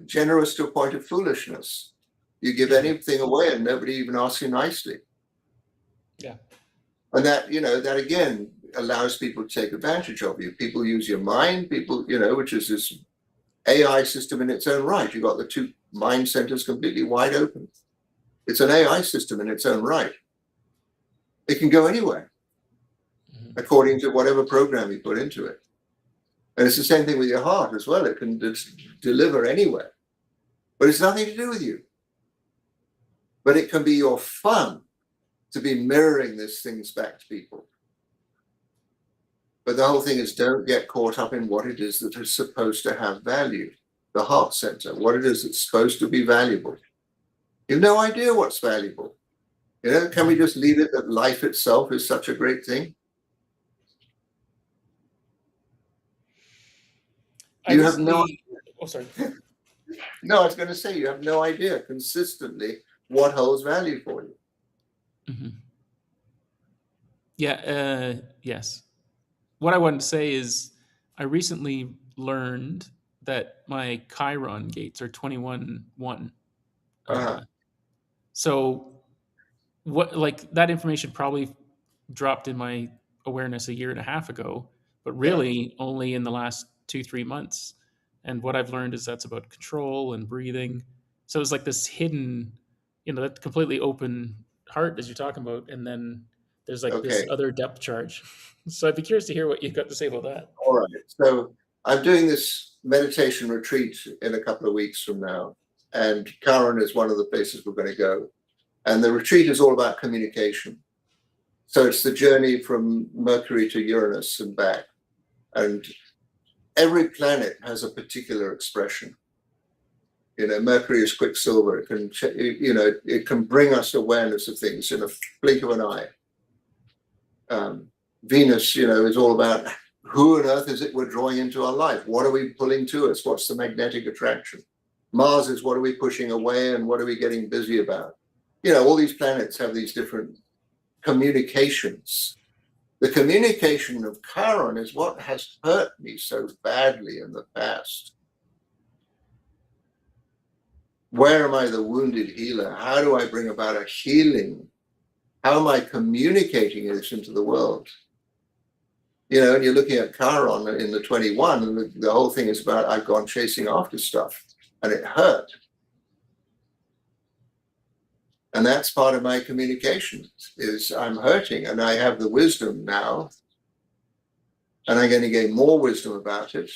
generous to a point of foolishness. You give anything away and nobody even asks you nicely. Yeah. And that, that again allows people to take advantage of you. People use your mind, which is this AI system in its own right. You've got the two mind centers completely wide open. It's an AI system in its own right. It can go anywhere, according to whatever program you put into it. And it's the same thing with your heart as well. It can deliver anywhere, but it's nothing to do with you. But it can be your fun to be mirroring these things back to people. But the whole thing is don't get caught up in what it is that is supposed to have value. The heart center, what it is that's supposed to be valuable. You have no idea what's valuable. Can we just leave it that life itself is such a great thing? You have no idea. Oh, sorry. No, I was going to say you have no idea consistently what holds value for you. Mm-hmm. Yeah. Yes. What I wanted to say is I recently learned that my Chiron gates are 21-1. So that information probably dropped in my awareness a year and a half ago, but really only in the last 2-3 months. And what I've learned is that's about control and breathing. So it's like this hidden, that completely open heart as you're talking about. And then there's this other depth charge. So I'd be curious to hear what you've got to say about that. All right. So I'm doing this meditation retreat in a couple of weeks from now. And Chiron is one of the places we're going to go. And the retreat is all about communication. So it's the journey from Mercury to Uranus and back. And every planet has a particular expression. Mercury is quicksilver. It can, it can bring us awareness of things in a blink of an eye. Venus, is all about who on earth is it we're drawing into our life? What are we pulling to us? What's the magnetic attraction? Mars is what are we pushing away and what are we getting busy about? All these planets have these different communications. The communication of Chiron is what has hurt me so badly in the past. Where am I the wounded healer? How do I bring about a healing How am I communicating this into the world? And you're looking at Chiron in the 21, and the whole thing is about I've gone chasing after stuff, and it hurt. And that's part of my communication is I'm hurting, and I have the wisdom now, and I'm going to gain more wisdom about it.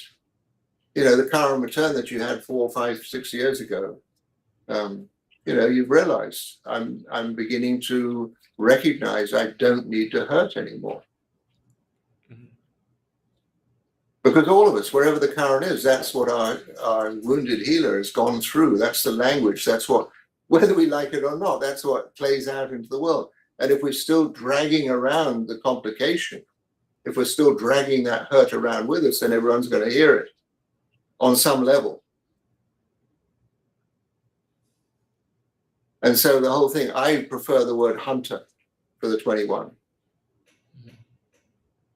The Chiron return that you had 4, 5, 6 years ago, you've realized I'm beginning to recognize I don't need to hurt anymore. Because all of us, wherever the Chiron is, that's what our wounded healer has gone through. That's the language. That's what, whether we like it or not, that's what plays out into the world. And if we're still dragging around the complication, if we're still dragging that hurt around with us, then everyone's going to hear it on some level. And so the whole thing, I prefer the word hunter for the 21.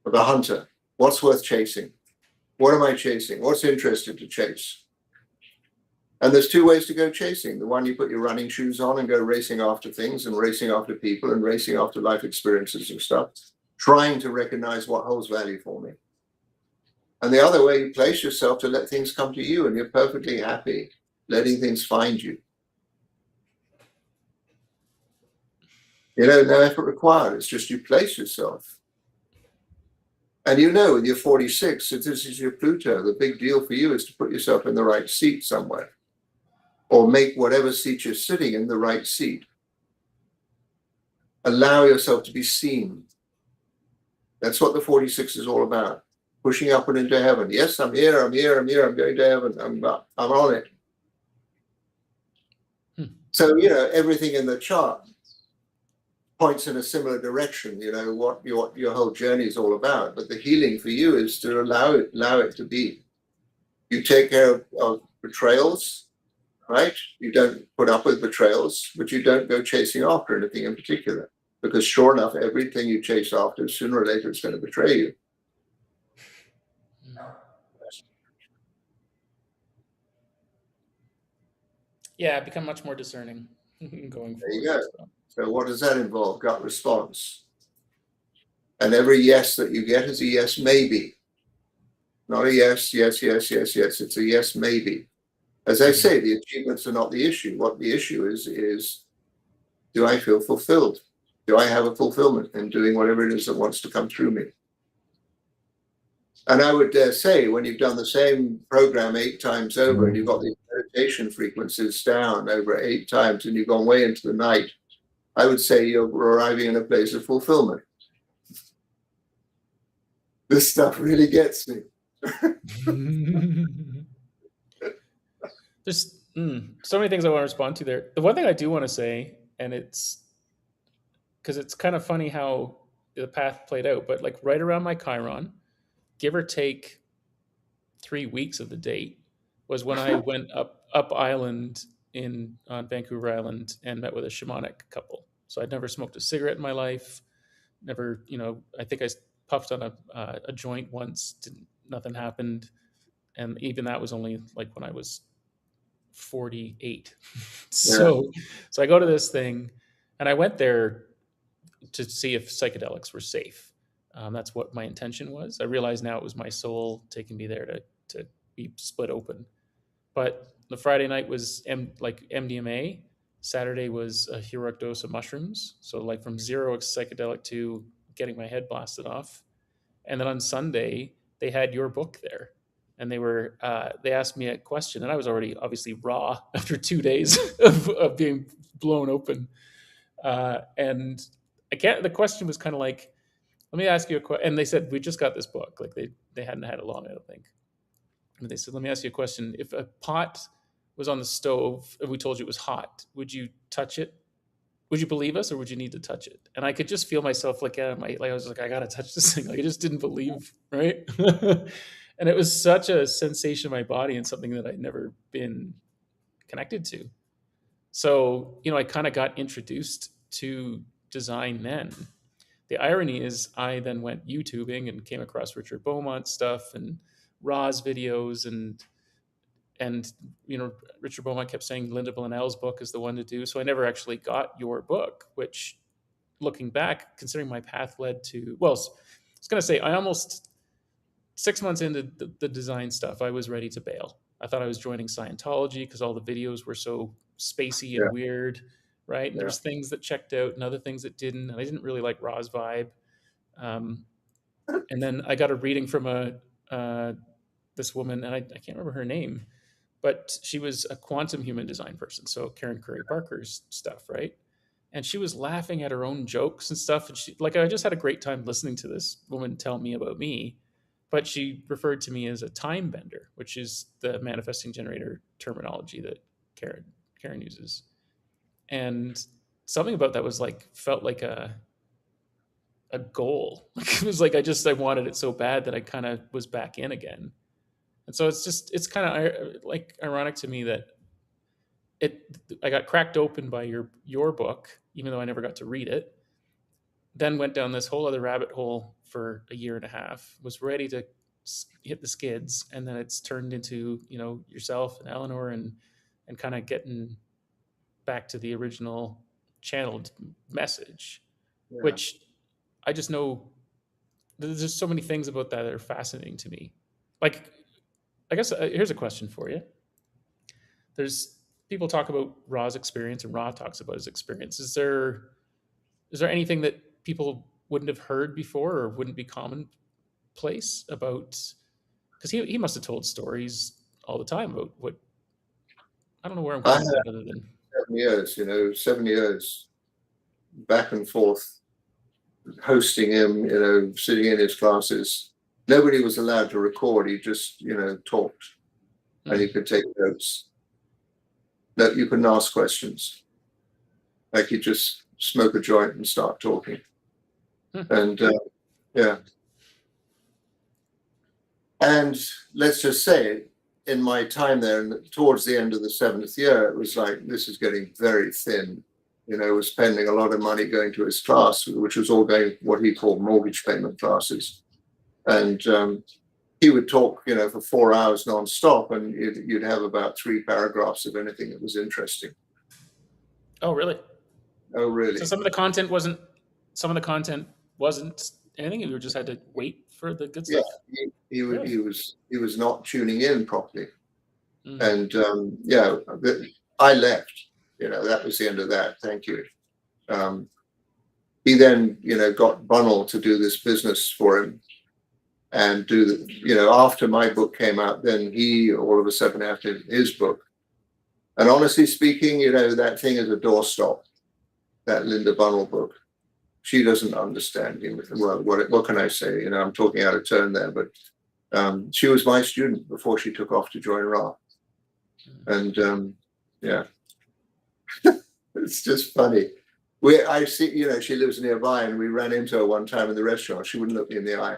The hunter. What's worth chasing? What am I chasing? What's interesting to chase? And there's 2 ways to go chasing. The one, you put your running shoes on and go racing after things and racing after people and racing after life experiences and stuff, trying to recognize what holds value for me. And the other way, you place yourself to let things come to you, and you're perfectly happy letting things find you. No effort required. It's just you place yourself. And with your 46, if this is your Pluto, the big deal for you is to put yourself in the right seat somewhere, or make whatever seat you're sitting in the right seat. Allow yourself to be seen. That's what the 46 is all about. Pushing up and into heaven. Yes, I'm here, I'm going to heaven, I'm on it. So, everything in the chart points in a similar direction, what your whole journey is all about. But the healing for you is to allow it to be. You take care of betrayals, right? You don't put up with betrayals, but you don't go chasing after anything in particular. Because sure enough, everything you chase after, sooner or later, it's going to betray you. Yeah, I've become much more discerning going forward. There you go. So what does that involve? Gut response. And every yes that you get is a yes, maybe. Not a yes. It's a yes, maybe. As I say, the achievements are not the issue. What the issue is, do I feel fulfilled? Do I have a fulfillment in doing whatever it is that wants to come through me? And I would dare say, when you've done the same program 8 times over, and you've got the meditation frequencies down over 8 times, and you've gone way into the night, I would say you're arriving in a place of fulfillment. This stuff really gets me. There's so many things I want to respond to there. The one thing I do want to say, and it's because it's kind of funny how the path played out, but like right around my Chiron, give or take 3 weeks of the date, was when I went up island on Vancouver Island and met with a shamanic couple. So I'd never smoked a cigarette in my life. Never, I think I puffed on a joint once. Nothing happened, and even that was only like when I was 48. So I go to this thing, and I went there to see if psychedelics were safe. That's what my intention was. I realize now it was my soul taking me there to be split open. But the Friday night was like MDMA. Saturday was a heroic dose of mushrooms. So like from zero psychedelic to getting my head blasted off. And then on Sunday, they had your book there. And they asked me a question, and I was already obviously raw after 2 days of being blown open. And the question was kind of like, let me ask you a question. And they said, we just got this book. Like they hadn't had it long, I don't think. And they said, let me ask you a question. If a pot was on the stove and we told you it was hot, would you touch it? Would you believe us, or would you need to touch it? And I could just feel myself like I was like, I gotta touch this thing. Like I just didn't believe, right? And it was such a sensation in my body and something that I'd never been connected to. So, I kind of got introduced to design then. The irony is I then went YouTubing and came across Richard Beaumont's stuff and Ra's videos and Richard Beaumont kept saying Linda Blinell's book is the one to do. So I never actually got your book, which looking back, considering my path led to, well, I was going to say, I almost 6 months into the design stuff, I was ready to bail. I thought I was joining Scientology because all the videos were so spacey and Yeah, weird, right? And there yeah. was things that checked out and other things that didn't. And I didn't really like Ra's vibe. Um, and then I got a reading from a this woman, and I can't remember her name, but she was a quantum human design person. So Karen Curry Parker's stuff, right? And she was laughing at her own jokes and stuff. And she, like, I just had a great time listening to this woman tell me about me. But she referred to me as a time bender, which is the manifesting generator terminology that Karen uses. And something about that was like felt like a goal. It was like I wanted it so bad that I kind of was back in again. And so it's kind of like ironic to me that it I got cracked open by your book, even though I never got to read it. Then went down this whole other rabbit hole for a year and a half. Was ready to hit the skids, and then it's turned into yourself and Eleanor and kind of getting back to the original channeled message, Yeah. which I just know there's just so many things about that are fascinating to me. Like, I guess here's a question for you. There's people talk about Ra's experience, and Ra talks about his experience. Is there anything that people wouldn't have heard before or wouldn't be commonplace about? Because he must have told stories all the time about what I don't know where I'm I going had with that other than 7 years, 7 years back and forth hosting him, sitting in his classes. Nobody was allowed to record. He just, talked, and hmm, you could take notes. No, you couldn't ask questions. Like you just smoke a joint and start talking. hmm. And yeah, and let's just say, in my time there, and towards the end of the seventh year, it was like this is getting very thin. Was spending a lot of money going to his class, which was all going what he called mortgage payment classes, and he would talk, for 4 hours nonstop, and you'd have about 3 paragraphs of anything that was interesting. Oh, really? Oh, So really? some of the content wasn't anything. You just had to wait for the good Yeah, stuff. Really? he was not tuning in properly, Mm, and yeah, I left. That was the end of that. Thank you. Um, he then, got Bunnell to do this business for him and do the, after my book came out, then he all of a sudden had his book. And honestly speaking, that thing is a doorstop, that Linda Bunnell book. She doesn't understand him. Well, what can I say? I'm talking out of turn there, but she was my student before she took off to join Ra. mm. And yeah, it's just funny. I see, she lives nearby, and we ran into her one time in the restaurant. She wouldn't look me in the eye.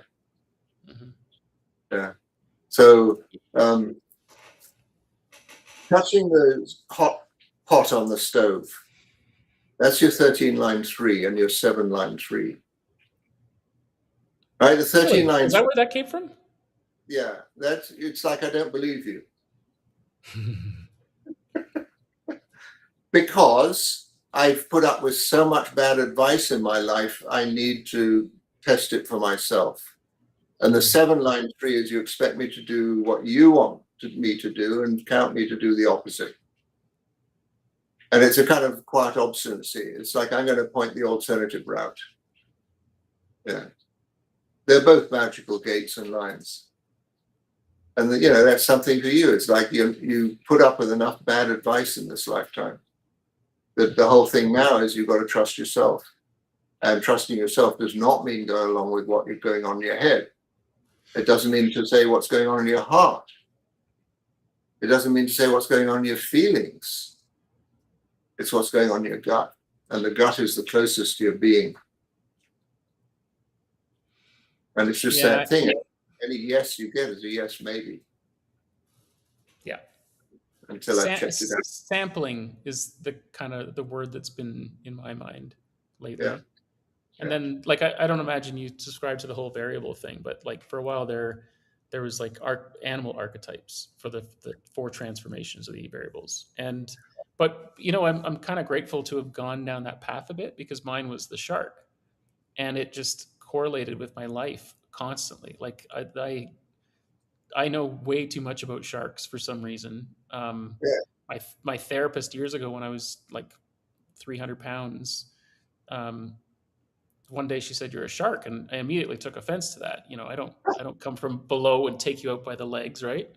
Mhm. Yeah. So touching the hot pot on the stove, that's your 13 line 3 and your 7 line 3. Right? The 13 Really? line Is that 3, where that came from? yeah, it's like I don't believe you. Because I've put up with so much bad advice in my life, I need to test it for myself. And the 7 line 3 is you expect me to do what you want me to do and count me to do the opposite. And it's a kind of quiet obstinacy. It's like I'm going to point the alternative route. Yeah. They're both magical gates and lines. And that's something for you. It's like you put up with enough bad advice in this lifetime. The whole thing now is you've got to trust yourself. And trusting yourself does not mean go along with what is going on in your head. It doesn't mean to say what's going on in your heart. It doesn't mean to say what's going on in your feelings. It's what's going on in your gut. And the gut is the closest to your being. And it's just Yeah, that thing. Any yes you get is a yes, maybe, yeah. until I've checked it out. Sampling is the kind of the word that's been in my mind Yeah. lately. And Yeah. then, like, I don't imagine you subscribe to the whole variable thing, but like for a while there was like animal archetypes for the four transformations of the variables, and But I'm kind of grateful to have gone down that path a bit, because mine was the shark, and it just correlated with my life constantly. Like I know way too much about sharks for some reason. Yeah. My therapist years ago, when I was like 300 pounds, um, one day she said, "You're a shark," and I immediately took offense to that. I don't come from below and take you out by the legs, right?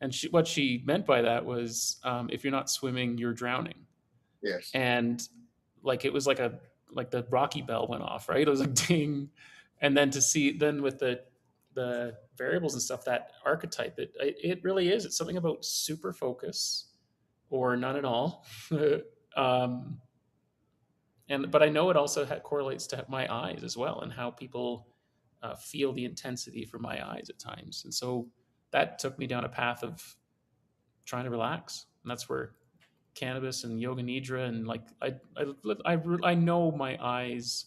And what she meant by that was, if you're not swimming, you're drowning. Yes. And like it was like the Rocky bell went off, right? It was like ding, and then to see then with the variables and stuff, that archetype, it really is. It's something about super focus or none at all. um, but I know it also correlates to my eyes as well, and how people feel the intensity from my eyes at times. And so that took me down a path of trying to relax, and that's where cannabis and yoga nidra, and like I know my eyes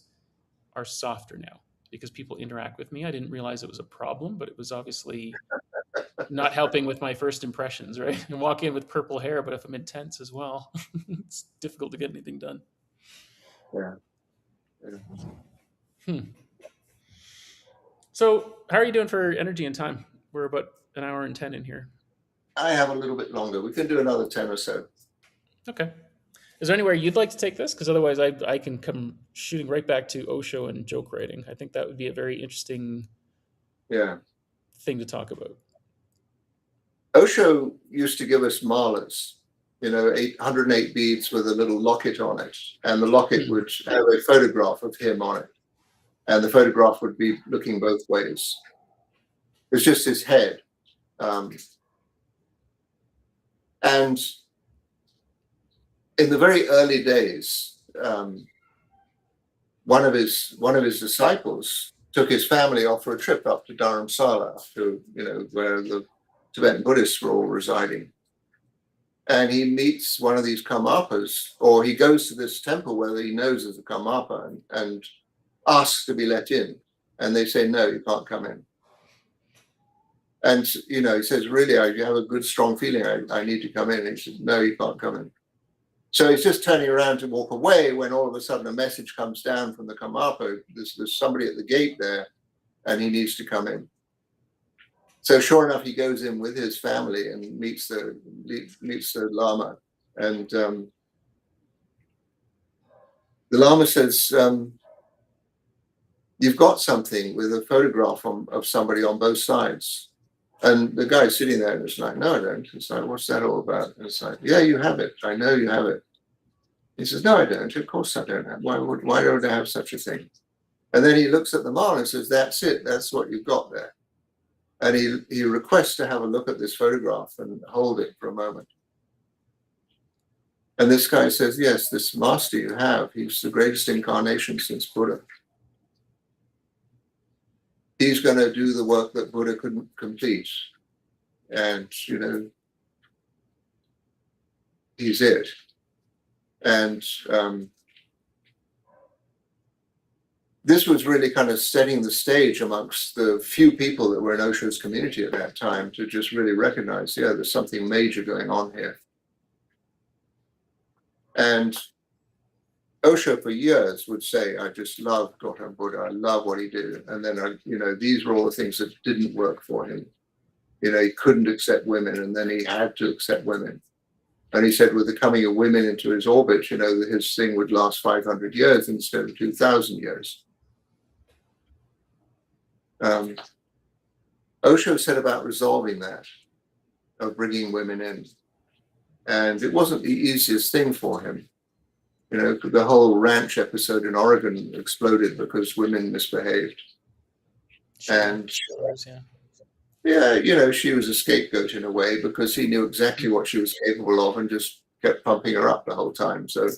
are softer now because people interact with me. I didn't realize it was a problem, but it was obviously not helping with my first impressions, right? And walk in with purple hair, but if I'm intense as well, it's difficult to get anything done. Yeah. Yeah. Hmm. So, how are you doing for energy and time? We're about an hour and 10 in here. I have a little bit longer. We can do another 10 or so. Okay. Is there anywhere you'd like to take this? Because otherwise, I can come shooting right back to Osho and joke writing. I think that would be a very interesting Yeah. thing to talk about. Osho used to give us malas, 808 beads with a little locket on it. And the locket Hmm. would have a photograph of him on it. And the photograph would be looking both ways. It's just his head. Um, and in the very early days, one of his disciples took his family off for a trip up to Dharamsala, where the Tibetan Buddhists were all residing. And he meets one of these Karmapas, or he goes to this temple where he knows is a Karmapa, and asks to be let in. And they say, no, you can't come in. And, he says, really, I have a good, strong feeling I need to come in. And he says, no, you can't come in. So he's just turning around to walk away when all of a sudden a message comes down from the Karmapa. There's somebody at the gate there, and he needs to come in. So sure enough, he goes in with his family and meets the Lama. And the Lama says, you've got something with a photograph of somebody on both sides. And the guy's sitting there and it's like, no, I don't. It's like, what's that all about? And it's like, yeah, you have it. I know you have it. He says, no, I don't. Of course I don't have. Why don't I have such a thing? And then he looks at the mala and says, that's it. That's what you've got there. And he requests to have a look at this photograph and hold it for a moment. And this guy says, yes, this master you have, he's the greatest incarnation since Buddha. He's going to do the work that Buddha couldn't complete. And, he's it. And this was really kind of setting the stage amongst the few people that were in Osho's community at that time to just really recognize, yeah, there's something major going on here. And Osho for years would say, I just love Gautama Buddha. I love what he did. And then, these were all the things that didn't work for him. He couldn't accept women, and then he had to accept women. And he said with the coming of women into his orbit, his thing would last 500 years instead of 2,000 years. Osho set about resolving that, of bringing women in. And it wasn't the easiest thing for him. The whole ranch episode in Oregon exploded because women misbehaved. Sure. And Yeah. yeah, she was a scapegoat in a way because he knew exactly what she was capable of and just kept pumping her up the whole time. So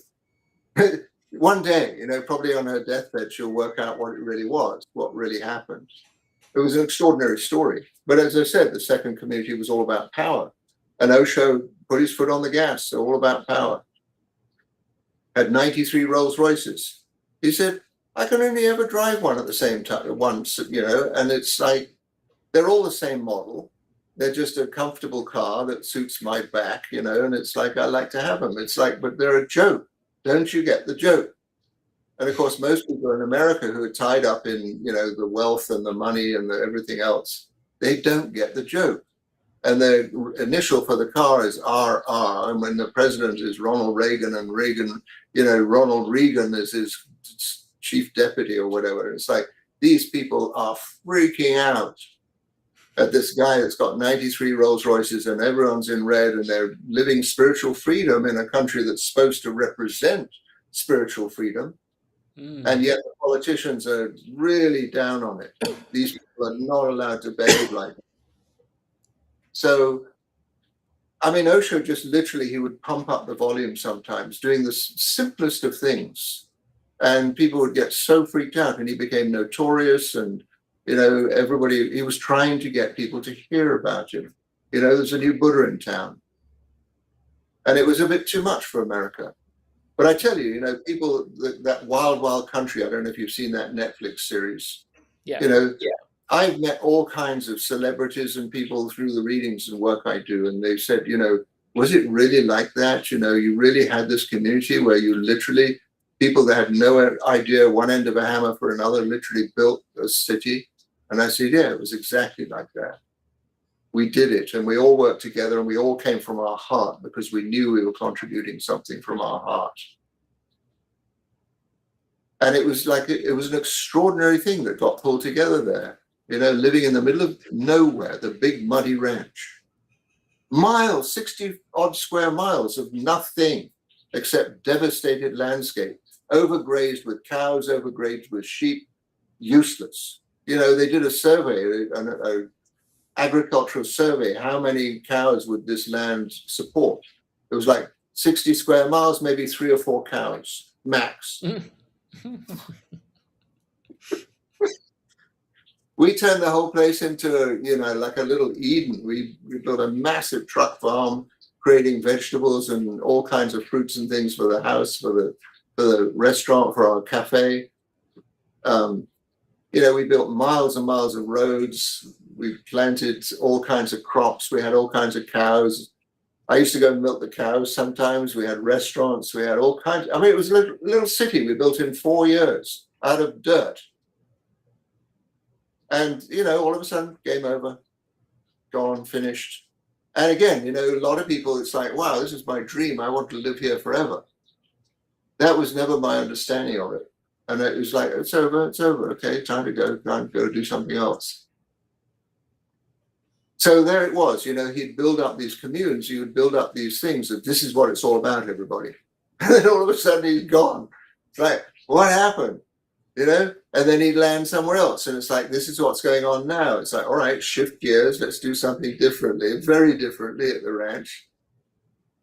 one day, probably on her deathbed, she'll work out what it really was, what really happened. It was an extraordinary story. But as I said, the second community was all about power. And Osho put his foot on the gas, so all about power. Had 93 Rolls Royces. He said, I can only ever drive one at the same time once, and it's like, they're all the same model. They're just a comfortable car that suits my back, and it's like, I like to have them. It's like, but they're a joke. Don't you get the joke? And of course, most people in America who are tied up in, the wealth and the money and everything else, they don't get the joke. And the initial for the car is RR. And when the president is Ronald Reagan, and Reagan, Ronald Reagan is his chief deputy or whatever. It's like, these people are freaking out at this guy that's got 93 Rolls Royces and everyone's in red, and they're living spiritual freedom in a country that's supposed to represent spiritual freedom. And yet the politicians are really down on it. These people are not allowed to behave like that. So, I mean, Osho just literally, he would pump up the volume sometimes, doing the simplest of things. And people would get so freaked out, and he became notorious. And, everybody, he was trying to get people to hear about him. There's a new Buddha in town. And it was a bit too much for America. But I tell you, people, that wild, wild country, I don't know if you've seen that Netflix series. Yeah. I've met all kinds of celebrities and people through the readings and work I do. And they said, was it really like that? You really had this community where you literally, people that had no idea one end of a hammer for another, literally built a city. And I said, yeah, it was exactly like that. We did it, and we all worked together, and we all came from our heart because we knew we were contributing something from our heart. And it was like, it was an extraordinary thing that got pulled together there, living in the middle of nowhere, the big muddy ranch. Miles, 60 odd square miles of nothing except devastated landscape, overgrazed with cows, overgrazed with sheep, useless. They did a survey, an agricultural survey, how many cows would this land support? It was like 60 square miles, maybe 3 or 4 cows, max. We turned the whole place into, like a little Eden. We built a massive truck farm, creating vegetables and all kinds of fruits and things for the house, for the restaurant, for our cafe. We built miles and miles of roads. We planted all kinds of crops. We had all kinds of cows. I used to go and milk the cows sometimes. We had restaurants. We had all kinds. I mean, it was a little city we built in 4 years out of dirt. And, all of a sudden, game over, gone, finished. And again, a lot of people, it's like, wow, this is my dream. I want to live here forever. That was never my understanding of it. And it was like, it's over. Okay, time to go do something else. So there it was, he'd build up these communes, he would build up these things that this is what it's all about, everybody. And then all of a sudden he's gone. It's like, what happened? And then he'd land somewhere else. And it's like, this is what's going on now. It's like, all right, shift gears, let's do something differently, very differently at the ranch.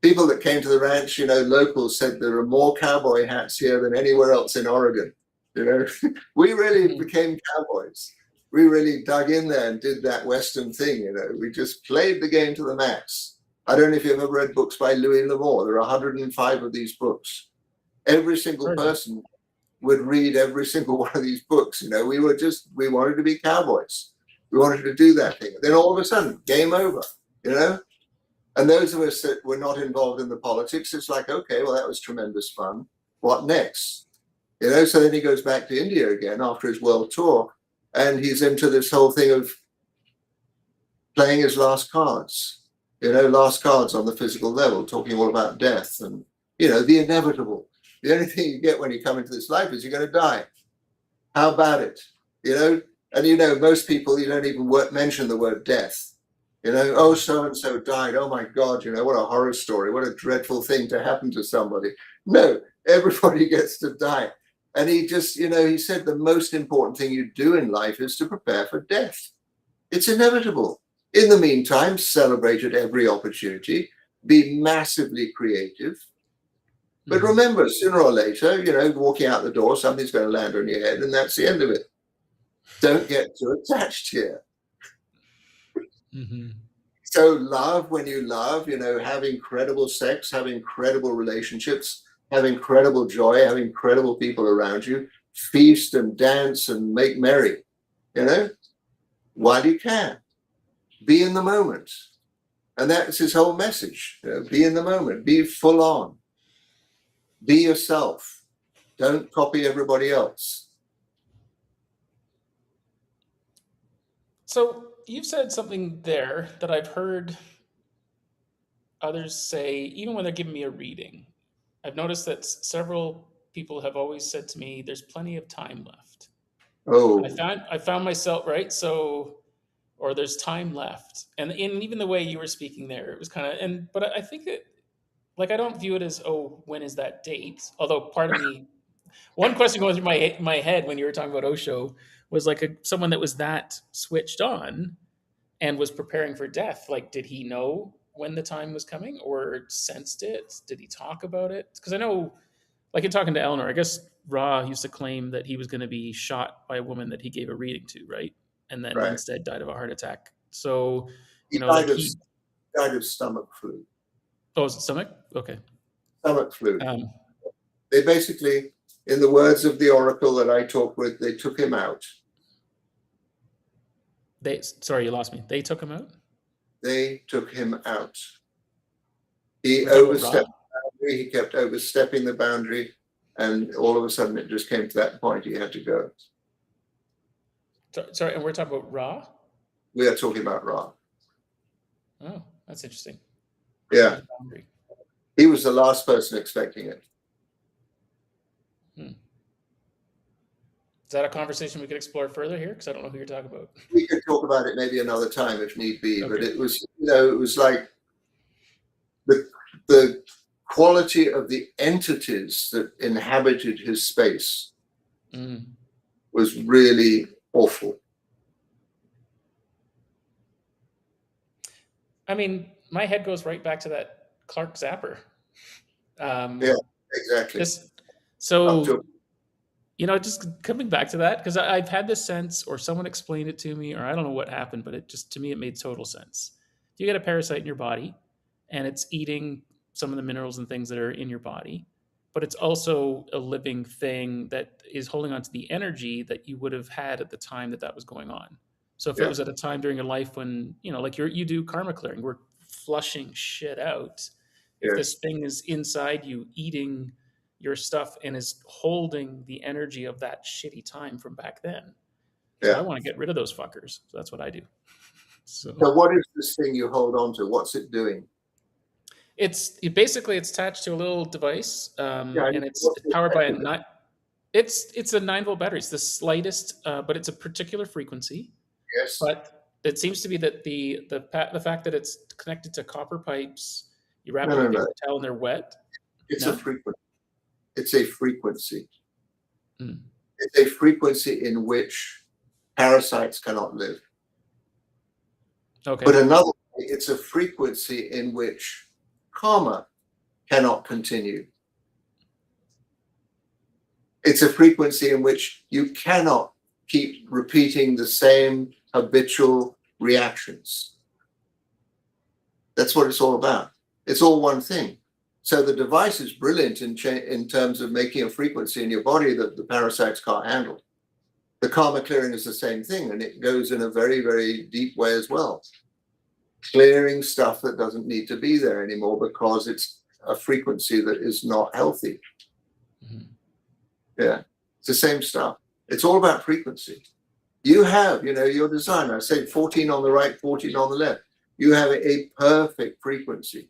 People that came to the ranch, locals said there are more cowboy hats here than anywhere else in Oregon. We really became cowboys. We really dug in there and did that Western thing, We just played the game to the max. I don't know if you've ever read books by Louis L'Amour. There are 105 of these books. Every single person would read every single one of these books. We wanted to be cowboys. We wanted to do that thing. Then all of a sudden, game over, And those of us that were not involved in the politics, it's like, okay, well, that was tremendous fun. What next? So then he goes back to India again after his world tour. And he's into this whole thing of playing his last cards, last cards on the physical level, talking all about death and, the inevitable. The only thing you get when you come into this life is you're going to die. How about it? And, most people, you don't even mention the word death. Oh, so-and-so died. Oh, my God, what a horror story. What a dreadful thing to happen to somebody. No, everybody gets to die. And he just, he said the most important thing you do in life is to prepare for death. It's inevitable. In the meantime, celebrate at every opportunity, be massively creative. But remember, sooner or later, walking out the door, something's going to land on your head, and that's the end of it. Don't get too attached here. So love when you love, have incredible sex, have incredible relationships, have incredible joy, have incredible people around you, feast and dance and make merry, while you can. be in the moment. And that's his whole message. Be in the moment, be full on, be yourself. Don't copy everybody else. So you've said something there that I've heard others say, even when they're giving me a reading. I've noticed that several people have always said to me, "There's plenty of time left." And Oh, I found myself right. So, or there's time left, and in even the way you were speaking there, it was kind of and. But I think that like I don't view it as, oh, when is that date? Although part of me, one question going through my head when you were talking about Osho was like someone that was that switched on and was preparing for death. Like, did he know when the time was coming, or sensed it? Did he talk about it? Because I know, like in talking to Eleanor, I guess Ra used to claim that he was going to be shot by a woman that he gave a reading to, right? And then right. instead died of a heart attack. So, He like he, died of stomach flu. oh, is it stomach? Okay. Stomach flu. Um, They basically, in the words of the oracle that I talked with, they took him out. sorry, you lost me. They took him out. They took him out. He We're talking about Ra. overstepped the boundary. He kept overstepping the boundary. And all of a sudden it just came to that point. He had to go. Sorry, and we're talking about Ra. We are talking about Ra. Oh, that's interesting. Yeah. He was the last person expecting it. Is that a conversation we could explore further here? Because I don't know who you're talking about. We could talk about it maybe another time if need be, Okay. but it was, it was like the quality of the entities that inhabited his space was really awful. I mean, my head goes right back to that Clark Zapper. Yeah, exactly. So, just coming back to that, because I've had this sense, or someone explained it to me, or I don't know what happened, but to me, it made total sense. If you get a parasite in your body and it's eating some of the minerals and things that are in your body, but it's also a living thing that is holding on to the energy that you would have had at the time that was going on. So if it was at a time during your life when, like you do karma clearing, we're flushing shit out. If this thing is inside you eating your stuff and is holding the energy of that shitty time from back then. So I want to get rid of those fuckers. So that's what I do. So what is this thing you hold on to? What's it doing? It's attached to a little device, and it's powered by it's a 9-volt battery. It's the slightest, but it's a particular frequency. Yes. But it seems to be that the fact that it's connected to copper pipes, you wrap it in a paper towel and they're wet. It's a frequency. It's a frequency. It's a frequency in which parasites cannot live. Okay. But another way, it's a frequency in which karma cannot continue. It's a frequency in which you cannot keep repeating the same habitual reactions. That's what it's all about. It's all one thing. So the device is brilliant in terms of making a frequency in your body that the parasites can't handle. The karma clearing is the same thing, and it goes in a very, very deep way as well. Clearing stuff that doesn't need to be there anymore because it's a frequency that is not healthy. Yeah, it's the same stuff. It's all about frequency. You have, your design. I say 14 on the right, 14 on the left. You have a perfect frequency.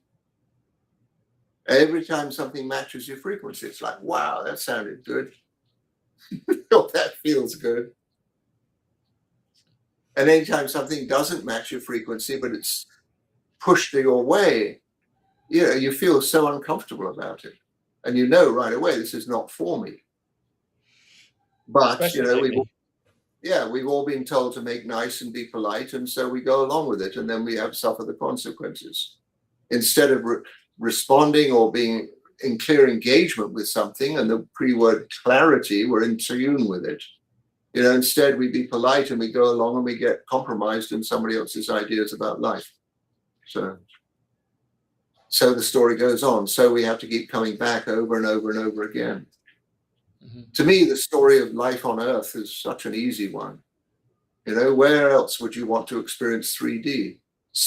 Every time something matches your frequency, it's like, wow, that sounded good. Oh, that feels good. And anytime something doesn't match your frequency, but it's pushed your way, you feel so uncomfortable about it. And right away, this is not for me. But, we've all been told to make nice and be polite. And so we go along with it. And then we have to suffer the consequences. Instead of responding or being in clear engagement with something, and the pre-word clarity, we're in tune with it. Instead we be polite and we go along and we get compromised in somebody else's ideas about life. So the story goes on. So we have to keep coming back over and over and over again. To me, the story of life on Earth is such an easy one. Where else would you want to experience 3D?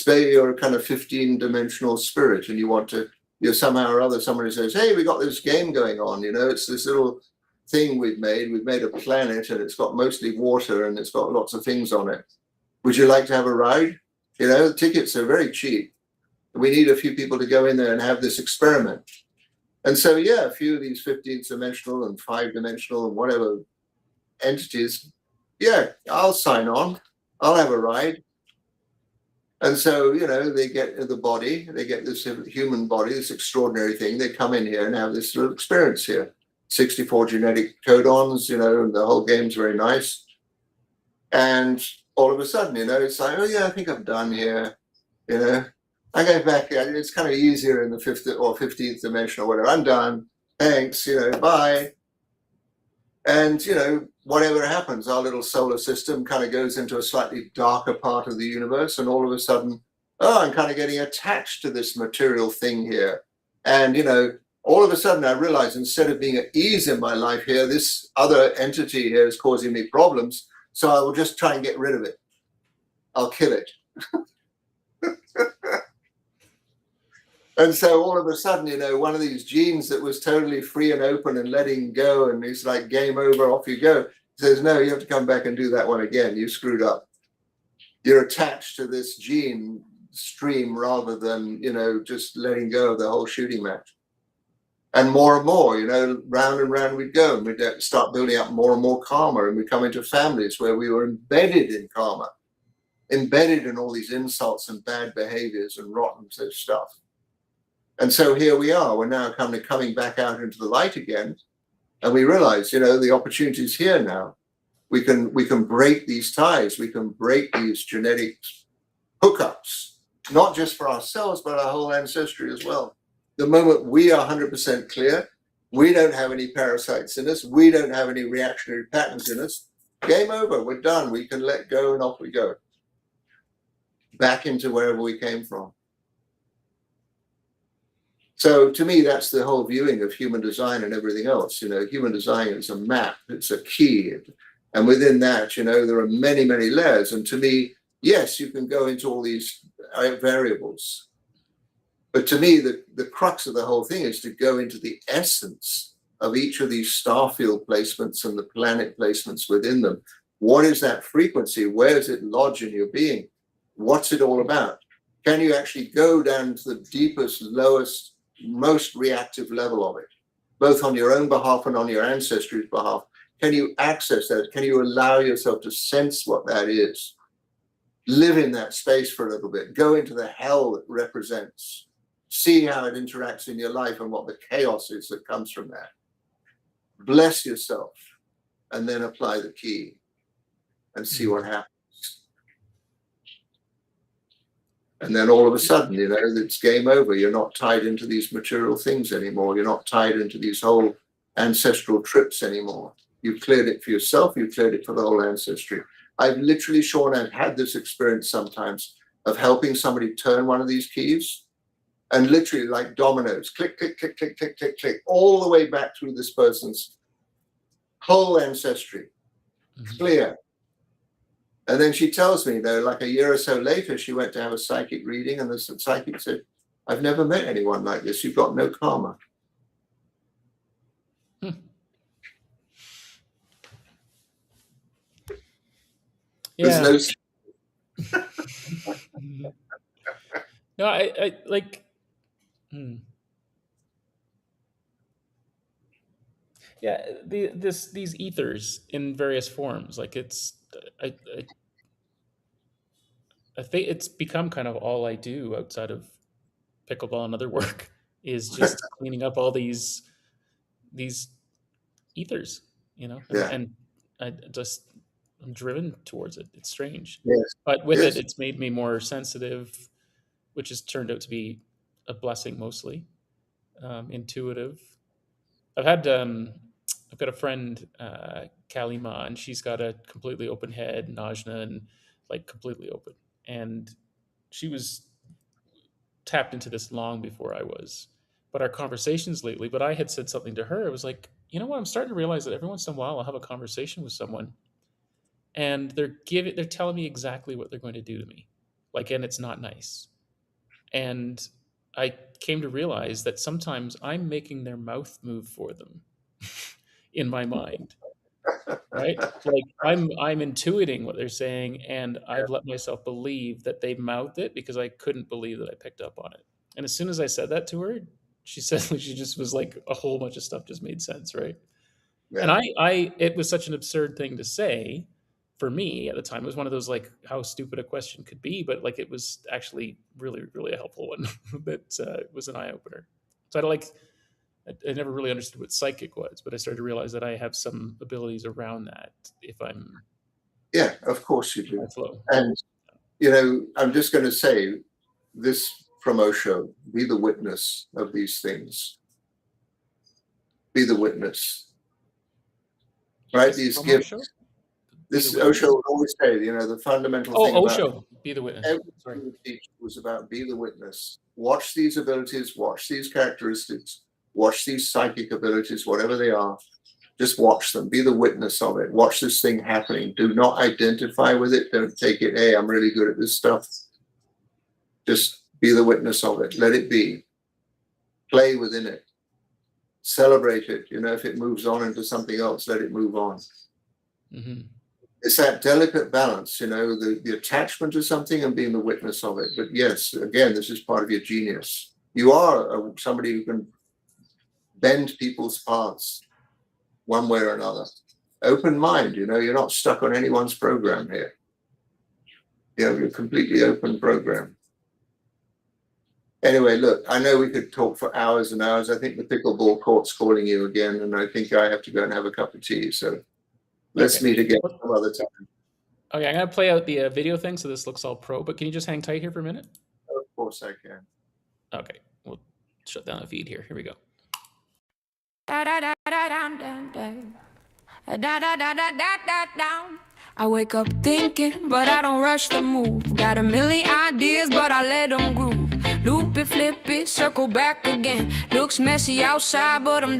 you're a kind of 15-dimensional spirit, and you want to, you're somehow or other, somebody says, hey, we got this game going on, it's this little thing we've made a planet, and it's got mostly water, and it's got lots of things on it. Would you like to have a ride? The tickets are very cheap. We need a few people to go in there and have this experiment. And so, yeah, a few of these 15th dimensional and 5-dimensional and whatever entities, yeah, I'll sign on. I'll have a ride. And so, they get the body, they get this human body, this extraordinary thing. They come in here and have this little experience here. 64 genetic codons, and the whole game's very nice. And all of a sudden, it's like, oh, yeah, I think I'm done here. I go back, it's kind of easier in the 5th or 15th dimension or whatever. I'm done. Thanks, bye. And, whatever happens, our little solar system kind of goes into a slightly darker part of the universe. And all of a sudden, oh, I'm kind of getting attached to this material thing here. And, all of a sudden I realize instead of being at ease in my life here, this other entity here is causing me problems. So I will just try and get rid of it. I'll kill it. And so all of a sudden, one of these genes that was totally free and open and letting go, and it's like game over, off you go. He says, no, you have to come back and do that one again. You screwed up. You're attached to this gene stream rather than, just letting go of the whole shooting match. And more, round and round we'd go, and we'd start building up more and more karma, and we'd come into families where we were embedded in karma, embedded in all these insults and bad behaviors and rotten stuff. And so here we are, we're now coming back out into the light again. And we realize, the opportunity is here now. We can break these ties. We can break these genetic hookups, not just for ourselves, but our whole ancestry as well. The moment we are 100% clear, we don't have any parasites in us. We don't have any reactionary patterns in us. Game over, we're done. We can let go and off we go. Back into wherever we came from. So to me, that's the whole viewing of human design and everything else. Human design is a map, it's a key. And within that, there are many, many layers. And to me, yes, you can go into all these variables. But to me, the crux of the whole thing is to go into the essence of each of these starfield placements and the planet placements within them. What is that frequency? Where does it lodge in your being? What's it all about? Can you actually go down to the deepest, lowest, most reactive level of it, both on your own behalf and on your ancestry's behalf? Can you access that? Can you allow yourself to sense what that is? Live in that space for a little bit. Go into the hell it represents. See how it interacts in your life and what the chaos is that comes from that. Bless yourself and then apply the key and see what happens. And then all of a sudden, it's game over. You're not tied into these material things anymore. You're not tied into these whole ancestral trips anymore. You've cleared it for yourself. You've cleared it for the whole ancestry. I've literally, Sean, I've had this experience sometimes of helping somebody turn one of these keys and literally like dominoes, click, click, click, click, click, click, click, all the way back through this person's whole ancestry, clear. And then she tells me, though, like a year or so later, she went to have a psychic reading, and the psychic said, I've never met anyone like this. You've got no karma. Yeah. There's No, I like. Yeah, these ethers in various forms, like I think it's become kind of all I do outside of pickleball and other work is just cleaning up all these ethers, Yeah. and I'm driven towards it. It's strange, Yes. but with Yes. it, it's made me more sensitive, which has turned out to be a blessing mostly. Intuitive. I've got a friend, Kalima, and she's got a completely open head, Najna, and like completely open. And she was tapped into this long before I was. But our conversations lately, but I had said something to her. It was like, you know what? I'm starting to realize that every once in a while I'll have a conversation with someone and they're telling me exactly what they're going to do to me. like, and it's not nice. And I came to realize that sometimes I'm making their mouth move for them in my mind, right? Like I'm intuiting what they're saying, and I've let myself believe that they mouthed it because I couldn't believe that I picked up on it. And as soon as I said that to her, she said she just was like a whole bunch of stuff just made sense, right? And Yeah. it was such an absurd thing to say for me at the time. It was one of those like how stupid a question could be, but like it was actually really, really a helpful one that was an eye opener. So I never really understood what psychic was, but I started to realize that I have some abilities around that if I'm Yeah, of course you I do. flow. And, I'm just going to say this from Osho: be the witness of these things. Be the witness, right? This is These from gifts. Osho. Be the This Osho witness. would always say, the fundamental thing Oh, about Osho, be the witness. Sorry. everything we teach was about be the witness. Watch these abilities, watch these characteristics, watch these psychic abilities, whatever they are. Just watch them. Be the witness of it. Watch this thing happening. Do not identify with it. Don't take it, hey, I'm really good at this stuff. Just be the witness of it. Let it be. Play within it. Celebrate it. If it moves on into something else, let it move on. Mm-hmm. It's that delicate balance, the attachment to something and being the witness of it. But yes, again, this is part of your genius. You are somebody who can bend people's paths one way or another. Open mind, you're not stuck on anyone's program here. You're a completely open program. Anyway, look, I know we could talk for hours and hours. I think the pickleball court's calling you again, and I think I have to go and have a cup of tea. So let's meet again some other time. Okay, I'm gonna play out the video thing, so this looks all pro. But can you just hang tight here for a minute? Of course I can. Okay, we'll shut down the feed here. Here we go. I wake up thinking, but I don't rush the move. Got a million ideas, but I let them groove. Loop it, flip it, circle back again. Looks messy outside, but I'm